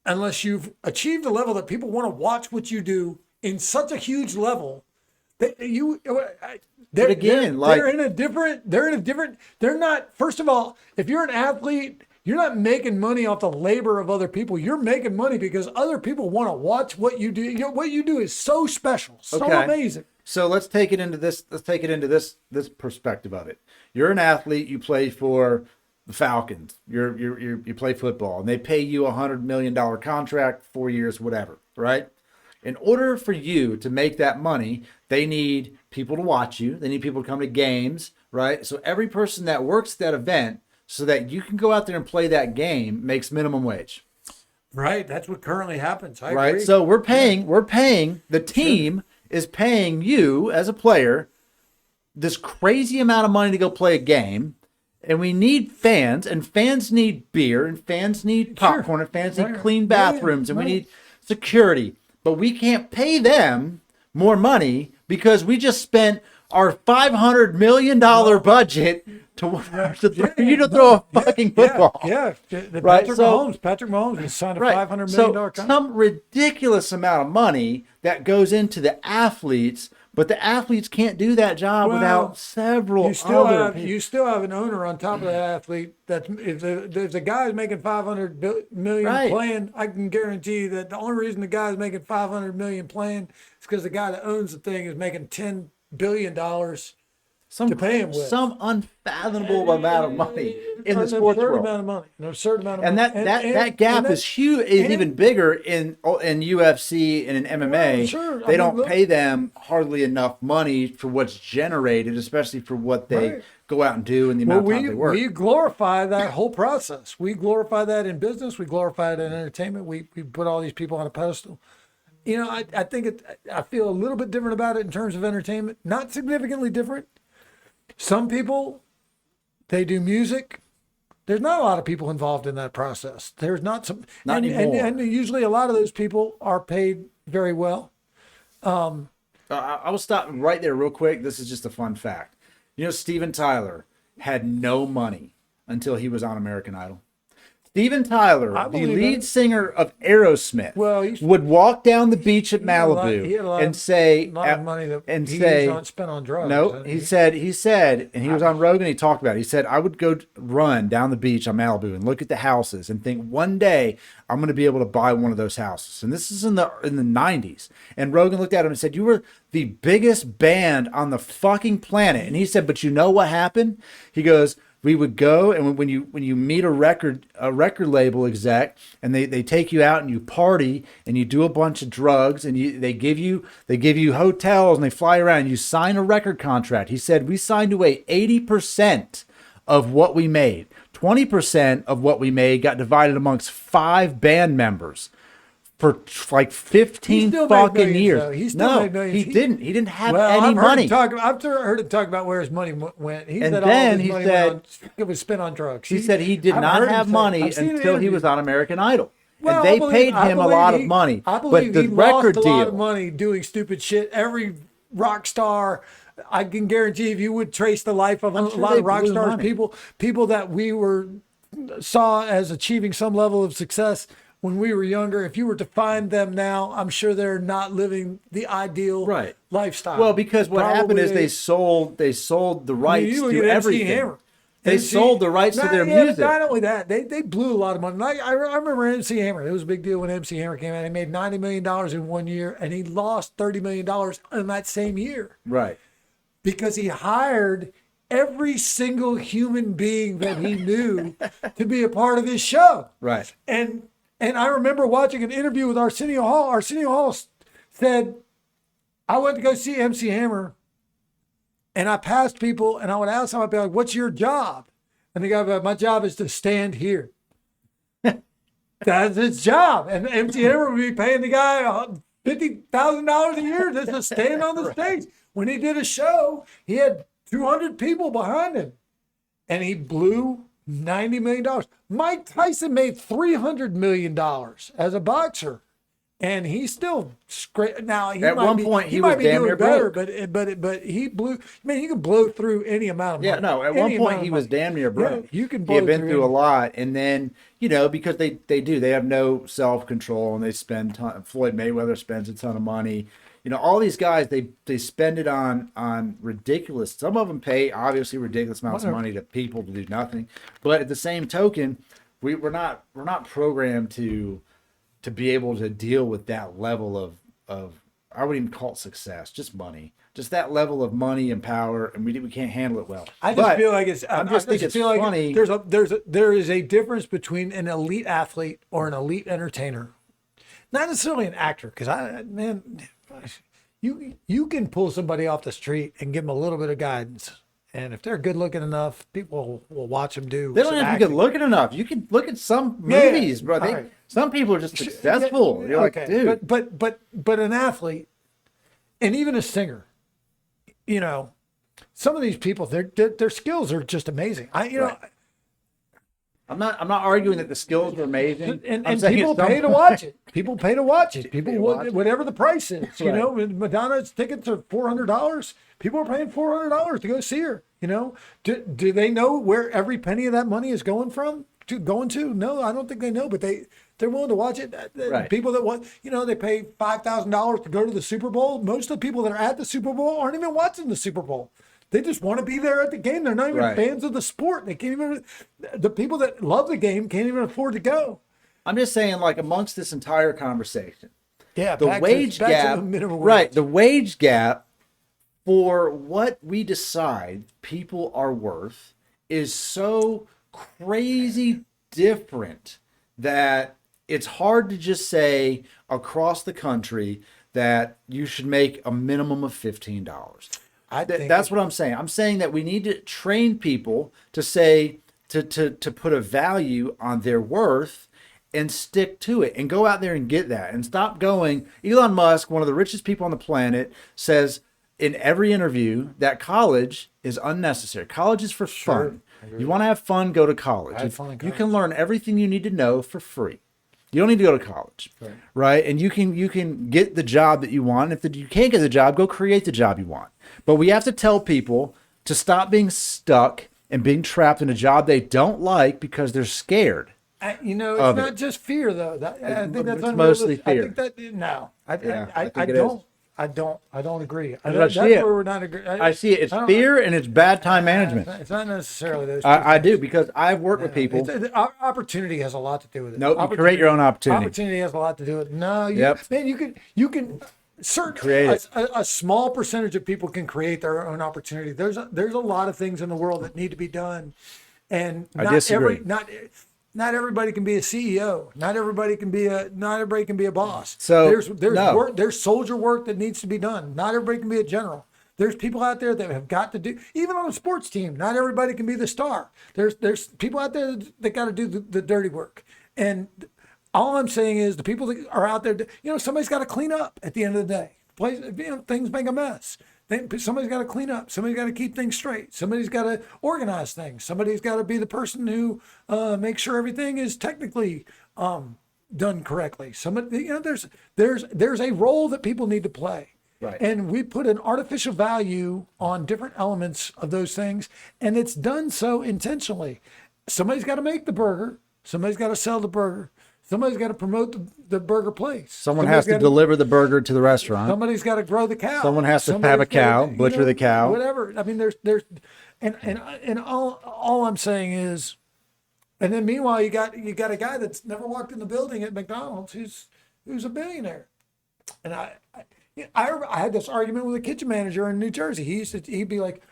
unless you've achieved a level that people want to watch what you do in such a huge level that they're not, first of all, if you're an athlete, you're not making money off the labor of other people. You're making money because other people want to watch what you do. What you do is so special, so amazing. So let's take it into this. Let's take it into this perspective of it. You're an athlete. You play for the Falcons. You play football, and they pay you $100 million contract, 4 years, whatever. Right? In order for you to make that money, they need people to watch you. They need people to come to games. Right? So every person that works that event, so that you can go out there and play that game, makes minimum wage. Right. That's what currently happens. I agree. Right. So we're paying the team. Sure. Is paying you as a player this crazy amount of money to go play a game, and we need fans, and fans need beer, and fans need popcorn, and fans need clean bathrooms, and we need security. But we can't pay them more money because we just spent our $500 million budget to throw a fucking football. Yeah. Patrick Mahomes has signed a $500 million contract. Some ridiculous amount of money that goes into the athletes, But the athletes can't do that job Well, without several You still other have people. you still have an owner on top of the athlete. That's if the guy's making 500 million Right. playing, I can guarantee that the only reason the guy's making 500 million playing is because the guy that owns the thing is making $10 billion to pay him with. Some unfathomable amount of money in the An sports absurd world. amount of money. An absurd amount of And money. that gap and is huge, is and- even bigger in UFC and in MMA. Well, sure. I They mean, don't look- pay them hardly enough money for what's generated, especially for what they Right. go out and do and the Well, amount of time they work. we glorify that whole process. We glorify that in business. We glorify it in entertainment. We put all these people on a pedestal. You know, I think I feel a little bit different about it in terms of entertainment. Not significantly different. Some people, they do music. There's not a lot of people involved in that process. There's not some, Not and, anymore. and usually a lot of those people are paid very well. I will stop right there real quick. This is just a fun fact. You know, Steven Tyler had no money until he was on American Idol. Steven Tyler, I the believe lead it. singer of Aerosmith, Well, he's- would walk down the beach at He had a lot- Malibu he had a lot and of- say, a lot of money that and he say, used on, spent on drugs. no, he said, and he was on Rogan. He talked about it. He said, I would go run down the beach on Malibu and look at the houses and think one day I'm going to be able to buy one of those houses. And this is in the '90s. And Rogan looked at him and said, you were the biggest band on the fucking planet. And he said, but you know what happened? He goes, we would go, and when you meet a record label exec, and they take you out and you party and you do a bunch of drugs, and they give you hotels and they fly around and you sign a record contract. He said we signed away 80% of what we made. 20% of what we made got divided amongst 5 band members for like 15 He still made fucking millions, years. though. He still No, made millions. he didn't. He didn't have Well, any I've heard money. Him talk, I've heard him talk about where his money went. He And said then all he his money said- went on, it was spent on drugs. He said he did I've not heard him have say- money I've seen an until he interview. was on American Idol. Well, And I they believe- paid I him a believe lot he- of money. I But believe the he record lost a lot of deal, money doing stupid shit. Every rock star, I can guarantee, if you would trace the life of a sure lot they of rock blew stars, money. people that we saw as achieving some level of success when we were younger, if you were to find them now, I'm sure they're not living the ideal Right. lifestyle. well, because what happened Probably is they sold the rights you look to at MC everything. Hammer. They sold the rights to their yeah, music. Not only that, they blew a lot of money. Like, I remember MC Hammer. It was a big deal when MC Hammer came out. He made $90 million in 1 year, and he lost $30 million in that same year Right. because he hired every single human being that he knew to be a part of his show. Right. And I remember watching an interview with Arsenio Hall. Arsenio Hall said, I went to go see MC Hammer, and I passed people, and I would ask them, I'd be like, what's your job? And the guy would be like, my job is to stand here. That's his job. And MC Hammer would be paying the guy $50,000 a year just to stand on the stage. When he did a show, he had 200 people behind him, and he blew $90 million. Mike Tyson made $300 million as a boxer, and he's still scraping. Now, At one point, he was damn near better, broke. but he blew. Man, you can blow through any amount of money. Yeah, no, at Any one amount point of he was money. damn near broke. Yeah, you can He blow had been through a any- lot, and then, because they have no self-control, and they spend Floyd Mayweather spends a ton of money. All these guys, they spend it on ridiculous. Some of them pay obviously ridiculous amounts of money to people to do nothing. But at the same token, we're not programmed to be able to deal with that level of I wouldn't even call it success, just money, just that level of money and power, and we can't handle it well. I just But feel like it's. I just think it's feel like funny. there is a difference between an elite athlete or an elite entertainer, not necessarily an actor. Because you can pull somebody off the street and give them a little bit of guidance, and if they're good looking enough, people will watch them do. They don't some have to be good acting. looking enough. You can look at some Yeah, movies, bro. all right. Some people are just successful. You're like, dude. But an athlete, and even a singer, some of these people, their skills are just amazing. Right. I'm not arguing that the skills are amazing. I'm And saying people at some pay to point- watch it. People pay to watch it. People pay to watch it. whatever the price is. Right. When Madonna's tickets are $400. People are paying $400 to go see her. Do they know where every penny of that money is going from? going to? No, I don't think they know, but they're willing to watch it. Right. People that want, they pay $5,000 to go to the Super Bowl. Most of the people that are at the Super Bowl aren't even watching the Super Bowl. They just want to be there at the game. They're not even fans of the sport. They can't even. The people that love the game can't even afford to go. I'm just saying, like, amongst this entire conversation, Yeah, the wage gap, the minimum wage. right? The wage gap for what we decide people are worth is so crazy different that it's hard to just say across the country that you should make a minimum of $15. That's what I'm saying. I'm saying that we need to train people to say to put a value on their worth and stick to it and go out there and get that and stop going. Elon Musk, one of the richest people on the planet, says in every interview that college is unnecessary. College is for fun. You want to have fun, go to college. You can learn everything you need to know for free. You don't need to go to college, right? And you can get the job that you want. If you can't get the job, go create the job you want. But we have to tell people to stop being stuck and being trapped in a job they don't like because they're scared. It's not just fear though. I think that's mostly fear. I think that no, I don't agree. That's where we're not agree. I see it. It's fear and it's bad time management. It's not necessarily those. I do because I've worked with people. Opportunity has a lot to do with it. No, you create your own opportunity. Opportunity has a lot to do with it. No, man, you can create a small percentage of people can create their own opportunity. There's a lot of things in the world that need to be done, and I disagree. Not everybody can be a CEO. Not everybody can be a boss. So there's soldier work that needs to be done. Not everybody can be a general. There's people out there that have got to do, even on a sports team. Not everybody can be the star. There's people out there that got to do the dirty work. And all I'm saying is the people that are out there, somebody's got to clean up at the end of the day. Things make a mess. Somebody's got to clean up. Somebody's got to keep things straight. Somebody's got to organize things. Somebody's got to be the person who makes sure everything is technically done correctly. There's a role that people need to play. Right. And we put an artificial value on different elements of those things, and it's done so intentionally. Somebody's got to make the burger. Somebody's got to sell the burger. Somebody's got to promote the burger place. Someone has to deliver the burger to the restaurant. Somebody's got to grow the cow. Someone has to have a cow, butcher the cow. Whatever. I mean, and all I'm saying is, and then meanwhile you got a guy that's never walked in the building at McDonald's who's a billionaire, and I had this argument with a kitchen manager in New Jersey. He'd be like,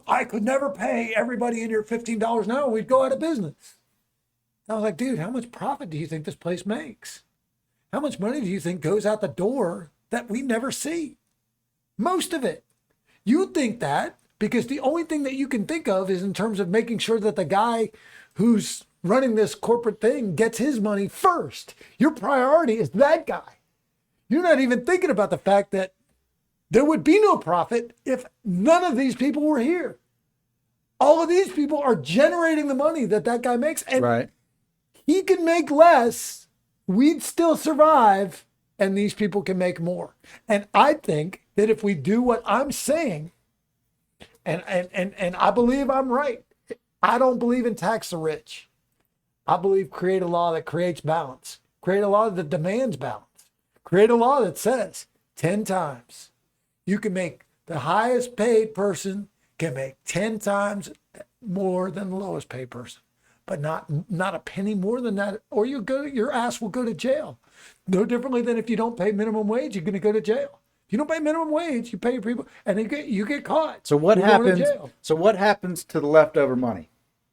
I could never pay everybody in here $15 an hour. We'd go out of business. I was like, dude, how much profit do you think this place makes? How much money do you think goes out the door that we never see? Most of it. You think that because the only thing that you can think of is in terms of making sure that the guy who's running this corporate thing gets his money first. Your priority is that guy. You're not even thinking about the fact that there would be no profit if none of these people were here. All of these people are generating the money that guy makes. And right. He can make less, we'd still survive, and these people can make more. And I think that if we do what I'm saying, and I believe I'm right, I don't believe in tax the rich. I believe create a law that creates balance. Create a law that demands balance. Create a law that says 10 times. You can make the highest paid person can make 10 times more than the lowest paid person. But not a penny more than that, or your ass will go to jail. No differently than if you don't pay minimum wage, you're going to go to jail. If you don't pay minimum wage, you pay your people, and you get caught. So what happens? So what happens to the leftover money?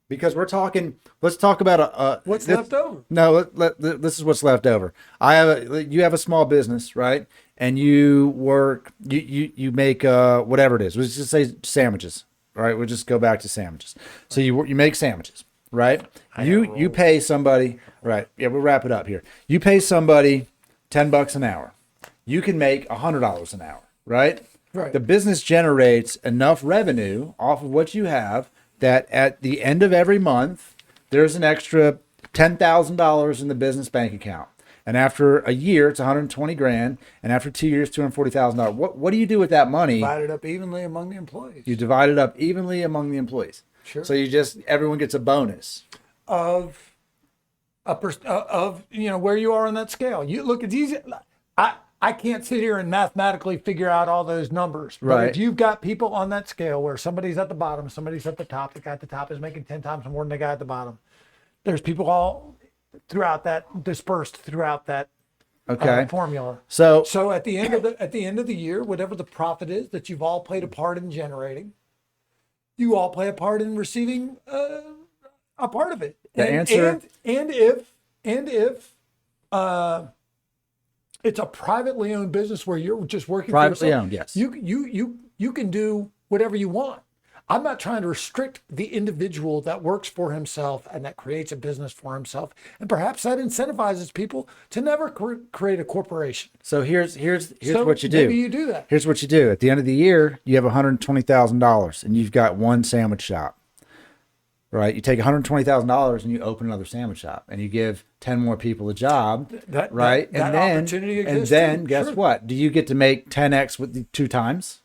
Because we're talking. Let's talk about what's left over. No, this is what's left over. You have a small business, right? And you work. You make whatever it is. Let's just say sandwiches. Right? We'll just go back to sandwiches. So you make sandwiches. Right? You pay somebody, right? Yeah, we'll wrap it up here. You pay somebody $10 an hour. You can make $100 an hour, right? Right. The business generates enough revenue off of what you have that at the end of every month, there's an extra $10,000 in the business bank account. And after a year, it's 120 grand. And after 2 years, $240,000. What do you do with that money? Divide it up evenly among the employees. You divide it up evenly among the employees. Sure. So everyone gets a bonus. of of where you are on that scale. You look, it's easy. I can't sit here and mathematically figure out all those numbers. But Right. if you've got people on that scale where somebody's at the bottom, somebody's at the top, the guy at the top is making 10 times more than the guy at the bottom. There's people all throughout that, dispersed throughout that Okay. formula. So So at the end of the year, whatever the profit is that you've all played a part in generating, you all play a part in receiving a part of it. The answer- and if it's a privately owned business where you're just working Privately for yourself, owned, yes. you can do whatever you want. I'm not trying to restrict the individual that works for himself and that creates a business for himself, and perhaps that incentivizes people to never create a corporation. so here's So what you do. maybe you do that. Here's what you do. At the end of the year, you have $120,000 and you've got one sandwich shop. Right? You take $120,000 and you open another sandwich shop and you give 10 more people a job. Right? That opportunity exists and then too. guess Sure. what? Do you get to make 10x with the 2 times?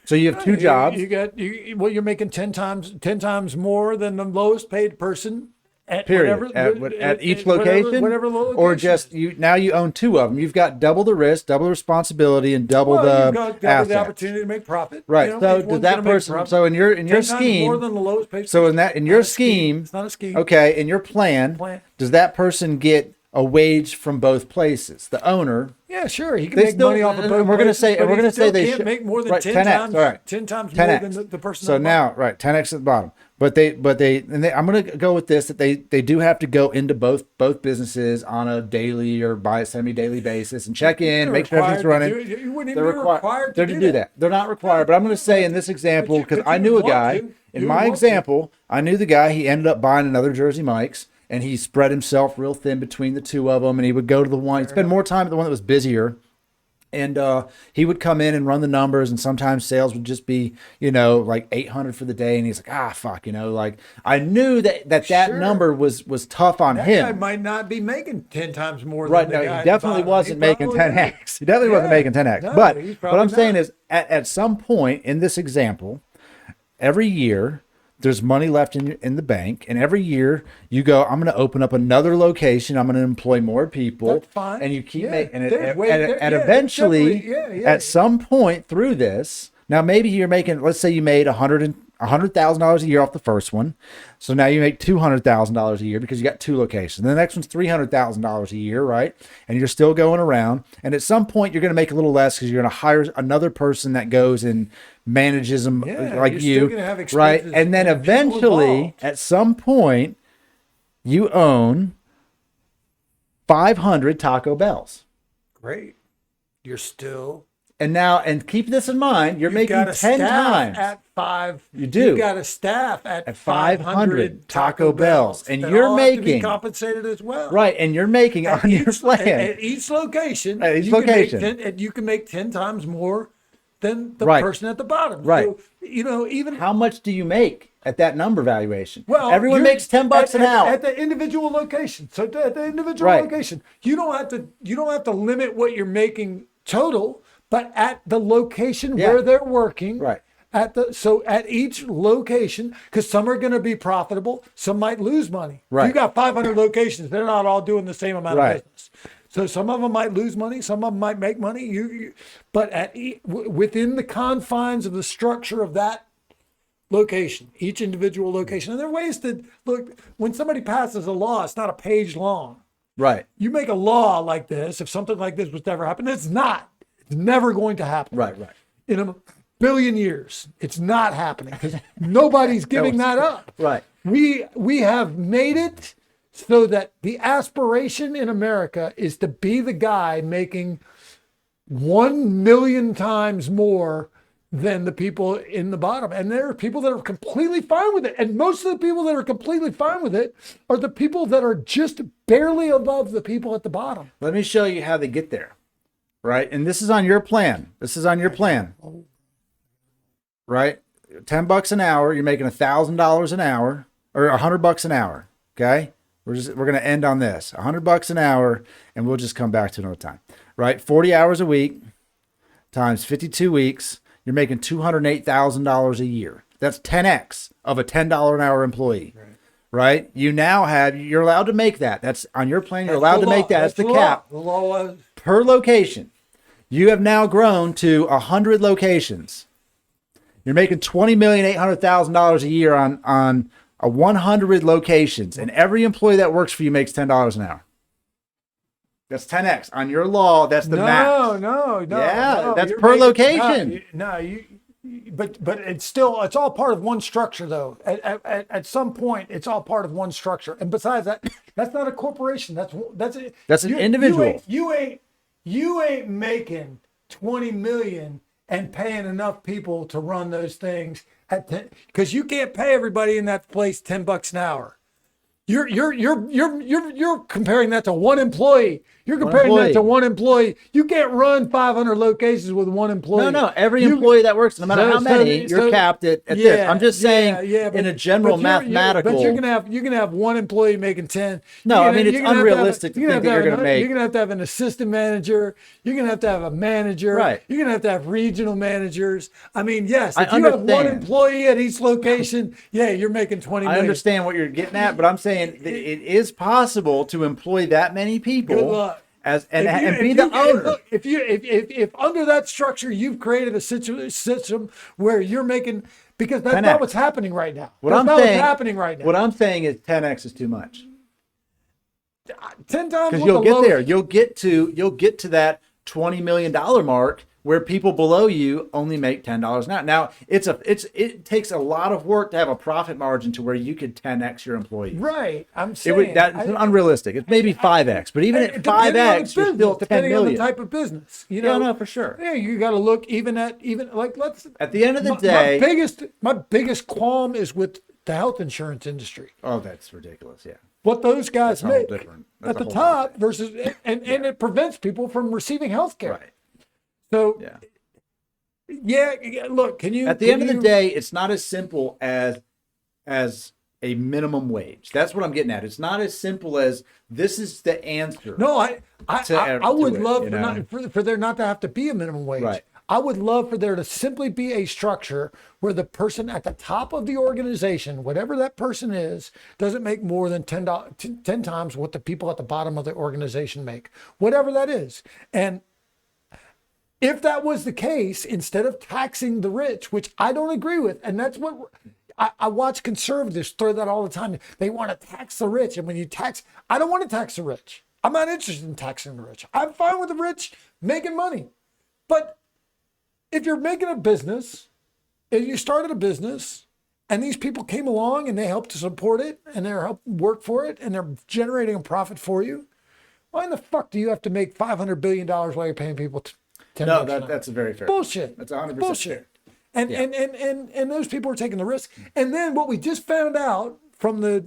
So you have 2 jobs. You're making 10 times more than the lowest paid person at Period. whatever, At each location, whatever location. or just now you own 2 of them. You've got double the risk, double the responsibility, and double Well, the you've got the assets. opportunity to make profit. Right. You know, So each does one's that gonna make person? profit. So in your 10 times scheme, more than the lowest paid. so in your Not a scheme, it's not a scheme. okay, in your plan, does that person get a wage from both places? The owner. Yeah, sure. He can They make still- money off of and both. we're gonna places, say- and but we're he gonna say still they can't should- make more than right, 10 10x, times. all right. 10 times 10x. more than the person. So at the now, bottom. right, 10x at the bottom. But I'm going to go with this, that they do have to go into both businesses on a daily or semi-daily basis and check in, They're make sure everything's required to running. do it. You wouldn't They're even be required they're to do that. They're not required, but I'm going to say in this example, because but I you knew a want guy, to. in You my want to. example, I knew the guy, he ended up buying another Jersey Mike's, and he spread himself real thin between the 2 of them, and he would go to the one, he'd spend more time at the one that was busier. And he would come in and run the numbers, and sometimes sales would just be, like 800 for the day. And he's like, fuck, like I knew that Sure. number was tough on That him. guy might not be making 10 times more Right? than the No, guy he at the definitely bottom. wasn't He making probably 10x. He definitely wasn't Yeah. making 10x. No, But he's what I'm probably saying not. is, at some point in this example, every year there's money left in the bank, and every year you go, I'm going to open up another location. I'm going to employ more people. That's fine. And you keep Yeah. making it, There's way- there- and yeah, eventually, definitely. Yeah. at some point through this, now maybe you're making, let's say you made $100,000 a year off the first one. So now you make $200,000 a year because you got 2 locations. The next one's $300,000 a year, right? And you're still going around. And at some point, you're going to make a little less because you're going to hire another person that goes and manages them Yeah, like you're you, still gonna have right? expenses And then and people eventually, involved. at some point, you own 500 Taco Bells. Great. You're still. And keep this in mind, you're You've making got a 10 staff times. at 5. You do. You've got a staff at 500 Taco Bells, and that you're all have to be making- compensated as well. Right, and you're making on your plan. At each location, At each you can make location. 10 and you can make 10 times more than the Right. person at the bottom. Right. So, even How much do you make at that number valuation? well, Everyone you're- makes $10 an hour. at the individual location. So at the individual Right. location, you don't have to limit what you're making total, but at the location Yeah. where they're working. Right. So at each location, because some are going to be profitable, some might lose money. If Right. you got 500 locations, they're not all doing the same amount Right. of business. So some of them might lose money, some of them might make money. But within the confines of the structure of that location, each individual location, and there are ways to look. When somebody passes a law, it's not a page long. Right, You make a law like this, if something like this was to ever happen, it's not. It's never going to happen. right. In a billion years, it's not happening because nobody's giving that up. Right. We have made it so that the aspiration in America is to be the guy making 1 million times more than the people in the bottom. And there are people that are completely fine with it. And most of the people that are completely fine with it are the people that are just barely above the people at the bottom. Let me show you how they get there. Right, and this is on your plan. Right, $10 an hour. You're making $1,000 an hour, or $100 an hour. Okay, we're gonna end on this. $100 an hour, and we'll just come back to it another time. Right, 40 hours a week times 52 weeks. You're making $208,000 a year. That's 10x of a $10 an hour employee. right? You're allowed to make that. That's on your plan. You're allowed to make that. That's the cap. The law was. Per location. You have now grown to 100 locations. You're making $20,800,000 a year on a 100 locations, and every employee that works for you makes $10 an hour. That's 10x on your law. That's the max. No. Yeah, that's per location. But it's all part of one structure, though. At some point, it's all part of one structure. And besides that, that's not a corporation. That's an individual. You ain't making 20 million and paying enough people to run those things because you can't pay everybody in that place $10 an hour. You're comparing that to one employee. You're comparing that to one employee. You can't run 500 locations with one employee. No. Every employee that works, no matter how many, you're capped at this. I'm just saying, in a general mathematical. But you're gonna have one employee making 10. No, I mean it's unrealistic to think that you're gonna make. You're gonna have to have an assistant manager. You're gonna have to have a manager. Right. You're gonna have to have regional managers. I mean, yes, if I you have one understand. employee at each location, you're making 20 million. I understand what you're getting at, but I'm saying that it is possible to employ that many people. Good luck. And be the owner. Look, if under that structure you've created a system where you're making, because that's 10x. not what's happening right now. What I'm saying is 10x is too much. 10 times. Because you'll get there. You'll get to that $20 million mark where people below you only make $10 an hour. Now it takes a lot of work to have a profit margin to where you could 10x your employees. Right. I'm saying that's unrealistic. It's maybe 5x, but even at 5x, you're still 10 depending million. on the type of business. No, for sure. Yeah, you got to look let's. At the end of the day, my biggest qualm is with the health insurance industry. Oh, that's ridiculous. Yeah. What those guys make at the top versus and it prevents people from receiving health care. Right. So, look, can you... At the end of the day, it's not as simple as a minimum wage. That's what I'm getting at. It's not as simple as this is the answer. No, I would love for there not to have to be a minimum wage. Right. I would love for there to simply be a structure where the person at the top of the organization, whatever that person is, doesn't make more than 10 times what the people at the bottom of the organization make, whatever that is. And if that was the case, instead of taxing the rich, which I don't agree with, and that's what I watch conservatives throw that all the time. They want to tax the rich. And when you tax, I don't want to tax the rich. I'm not interested in taxing the rich. I'm fine with the rich making money. But if you're making a business, if you started a business and these people came along and they helped to support it and they're helping work for it and they're generating a profit for you, why in the fuck do you have to make $500 billion while you're paying people No, that's a very fair. Bullshit. That's 100% bullshit. And those people are taking the risk. And then what we just found out from the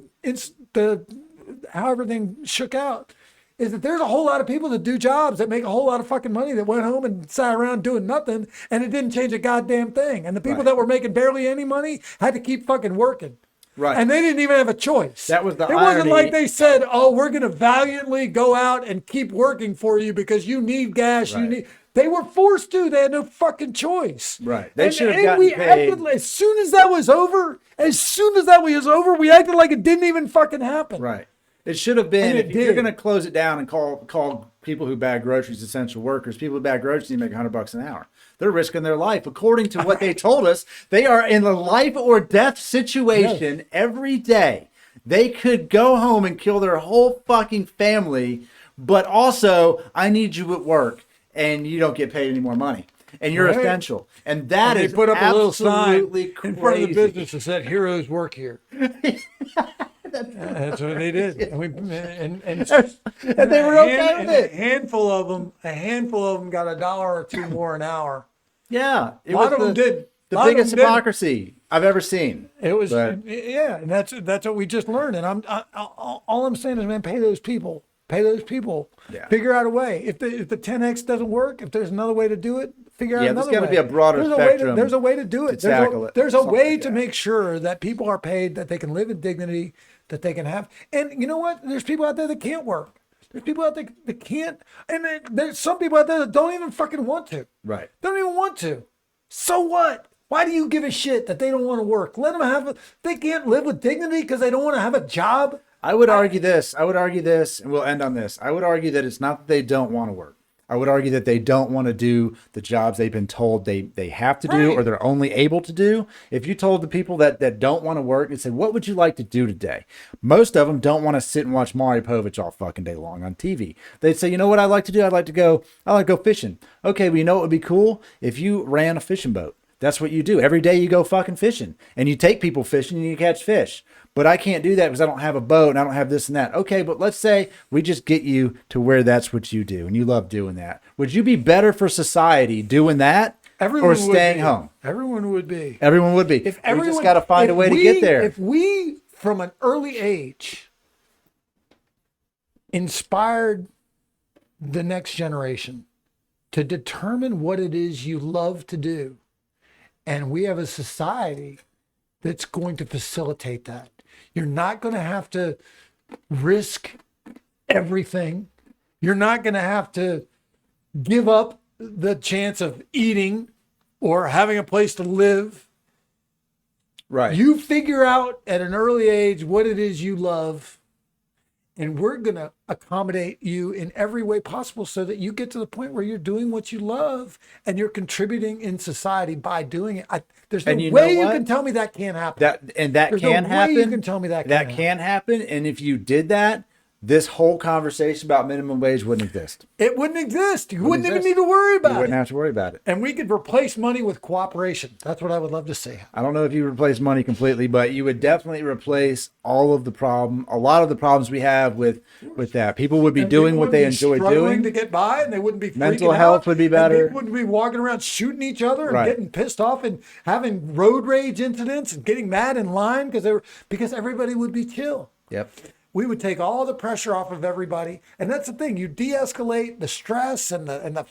how everything shook out is that there's a whole lot of people that do jobs that make a whole lot of fucking money that went home and sat around doing nothing, and it didn't change a goddamn thing. And the people that were making barely any money had to keep fucking working. Right. And they didn't even have a choice. That was the It irony. wasn't like they said, "Oh, we're going to valiantly go out and keep working for you because you need gas, you need." They were forced to. They had no fucking choice. Right. They should have gotten paid. Acted, as soon as that was over, we acted like it didn't even fucking happen. Right. It should have been, if you're going to close it down and call people who bag groceries essential workers, people who bag groceries need to make $100 an hour. They're risking their life. According to what they told us, they are in a life or death situation every day. They could go home and kill their whole fucking family, but also, I need you at work. And you don't get paid any more money, and you're essential, and that is put up a little sign crazy. in front of the business that said "Heroes work here." That's what they did, and they were okay with it. A handful of them got $1 or $2 more an hour. Yeah, a lot of them did. The biggest hypocrisy I've ever seen. It was, and that's what we just learned. And all I'm saying is, man, pay those people. Pay those people. Yeah. Figure out a way. If the 10X doesn't work, if there's another way to do it, figure out another way. There's got to be a broader spectrum. There's a way to do it. There's a way to make sure that people are paid, that they can live in dignity, that they can have. And you know what? There's people out there that can't work. There's people out there that can't. And there's some people out there that don't even fucking want to. Right. Don't even want to. So what? Why do you give a shit that they don't want to work? Let them they can't live with dignity because they don't want to have a job. I would argue this, and we'll end on this. I would argue that it's not that they don't want to work. I would argue that they don't want to do the jobs they've been told they have to do, Right. or they're only able to do. If you told the people that don't want to work and said, what would you like to do today? Most of them don't want to sit and watch Maury Povich all fucking day long on TV. They'd say, you know what I'd like to do? I like to go fishing. Okay, well, you know what would be cool? If you ran a fishing boat. That's what you do. Every day you go fucking fishing, and you take people fishing and you catch fish. But I can't do that because I don't have a boat and I don't have this and that. Okay, but let's say we just get you to where that's what you do and you love doing that. Would you be better for society doing that Everyone or would staying be. home? Everyone would be. Everyone would be. If We everyone, just got to find a way to get there. If we, from an early age, inspired the next generation to determine what it is you love to do, and we have a society that's going to facilitate that. You're not going to have to risk everything. You're not going to have to give up the chance of eating or having a place to live. Right. You figure out at an early age what it is you love, and we're going to accommodate you in every way possible so that you get to the point where you're doing what you love and you're contributing in society by doing it. There's no way you can tell me that can't happen. That There's can no happen. way you can tell me that That can't can happen. And if you did that, this whole conversation about minimum wage wouldn't exist. It wouldn't exist. You wouldn't even exist. need to worry You about wouldn't it. have to worry about it. And we could replace money with cooperation. That's what I would love to see. I don't know if you replace money completely, but you would definitely replace a lot of the problems we have with that. People would be And doing people what they wouldn't be enjoy struggling doing. to get by, and they wouldn't be Mental freaking health out, would be and better. people wouldn't be walking around shooting each other and Right. getting pissed off and having road rage incidents and getting mad in line because everybody would be chill. Yep. We would take all the pressure off of everybody, and that's the thing. You de-escalate the stress and the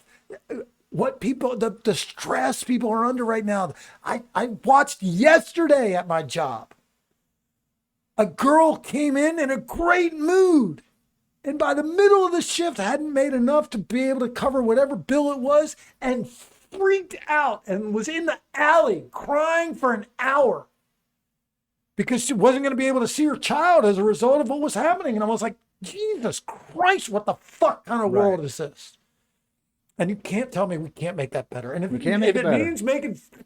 stress people are under right now. I watched yesterday at my job. A girl came in a great mood, and by the middle of the shift hadn't made enough to be able to cover whatever bill it was, and freaked out and was in the alley crying for an hour because she wasn't going to be able to see her child as a result of what was happening. And I was like, Jesus Christ, what the fuck kind of world is this? And you can't tell me we can't make that better. And if, We can't make if it it better. means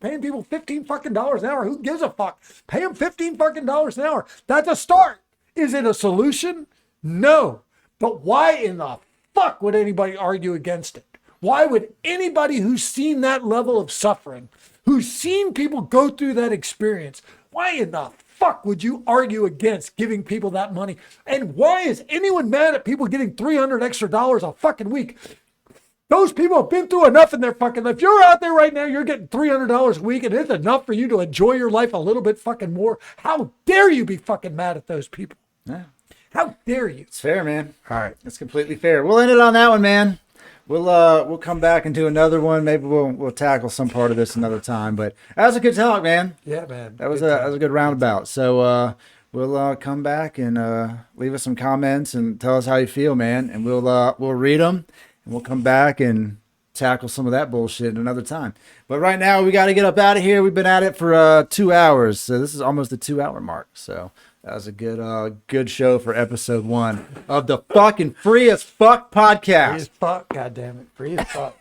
paying people $15 fucking an hour, who gives a fuck? Pay them $15 fucking an hour. That's a start. Is it a solution? No. But why in the fuck would anybody argue against it? Why would anybody who's seen that level of suffering, who's seen people go through that experience, why in the fuck would you argue against giving people that money? And why is anyone mad at people getting $300 extra a fucking week? Those people have been through enough in their fucking life. If you're out there right now, you're getting $300 a week and it's enough for you to enjoy your life a little bit fucking more. How dare you be fucking mad at those people? Yeah. How dare you? It's fair, man. All right. It's completely fair. We'll end it on that one, man. We'll come back and do another one. Maybe we'll tackle some part of this another time. But that was a good talk, man. Yeah, man. That was a good roundabout. So we'll come back and leave us some comments and tell us how you feel, man. And we'll read them and we'll come back and tackle some of that bullshit another time. But right now we got to get up out of here. We've been at it for 2 hours, so this is almost the 2-hour mark. So that was a good show for episode 1 of the fucking Free as Fuck podcast. Free as fuck, goddammit. Free as fuck.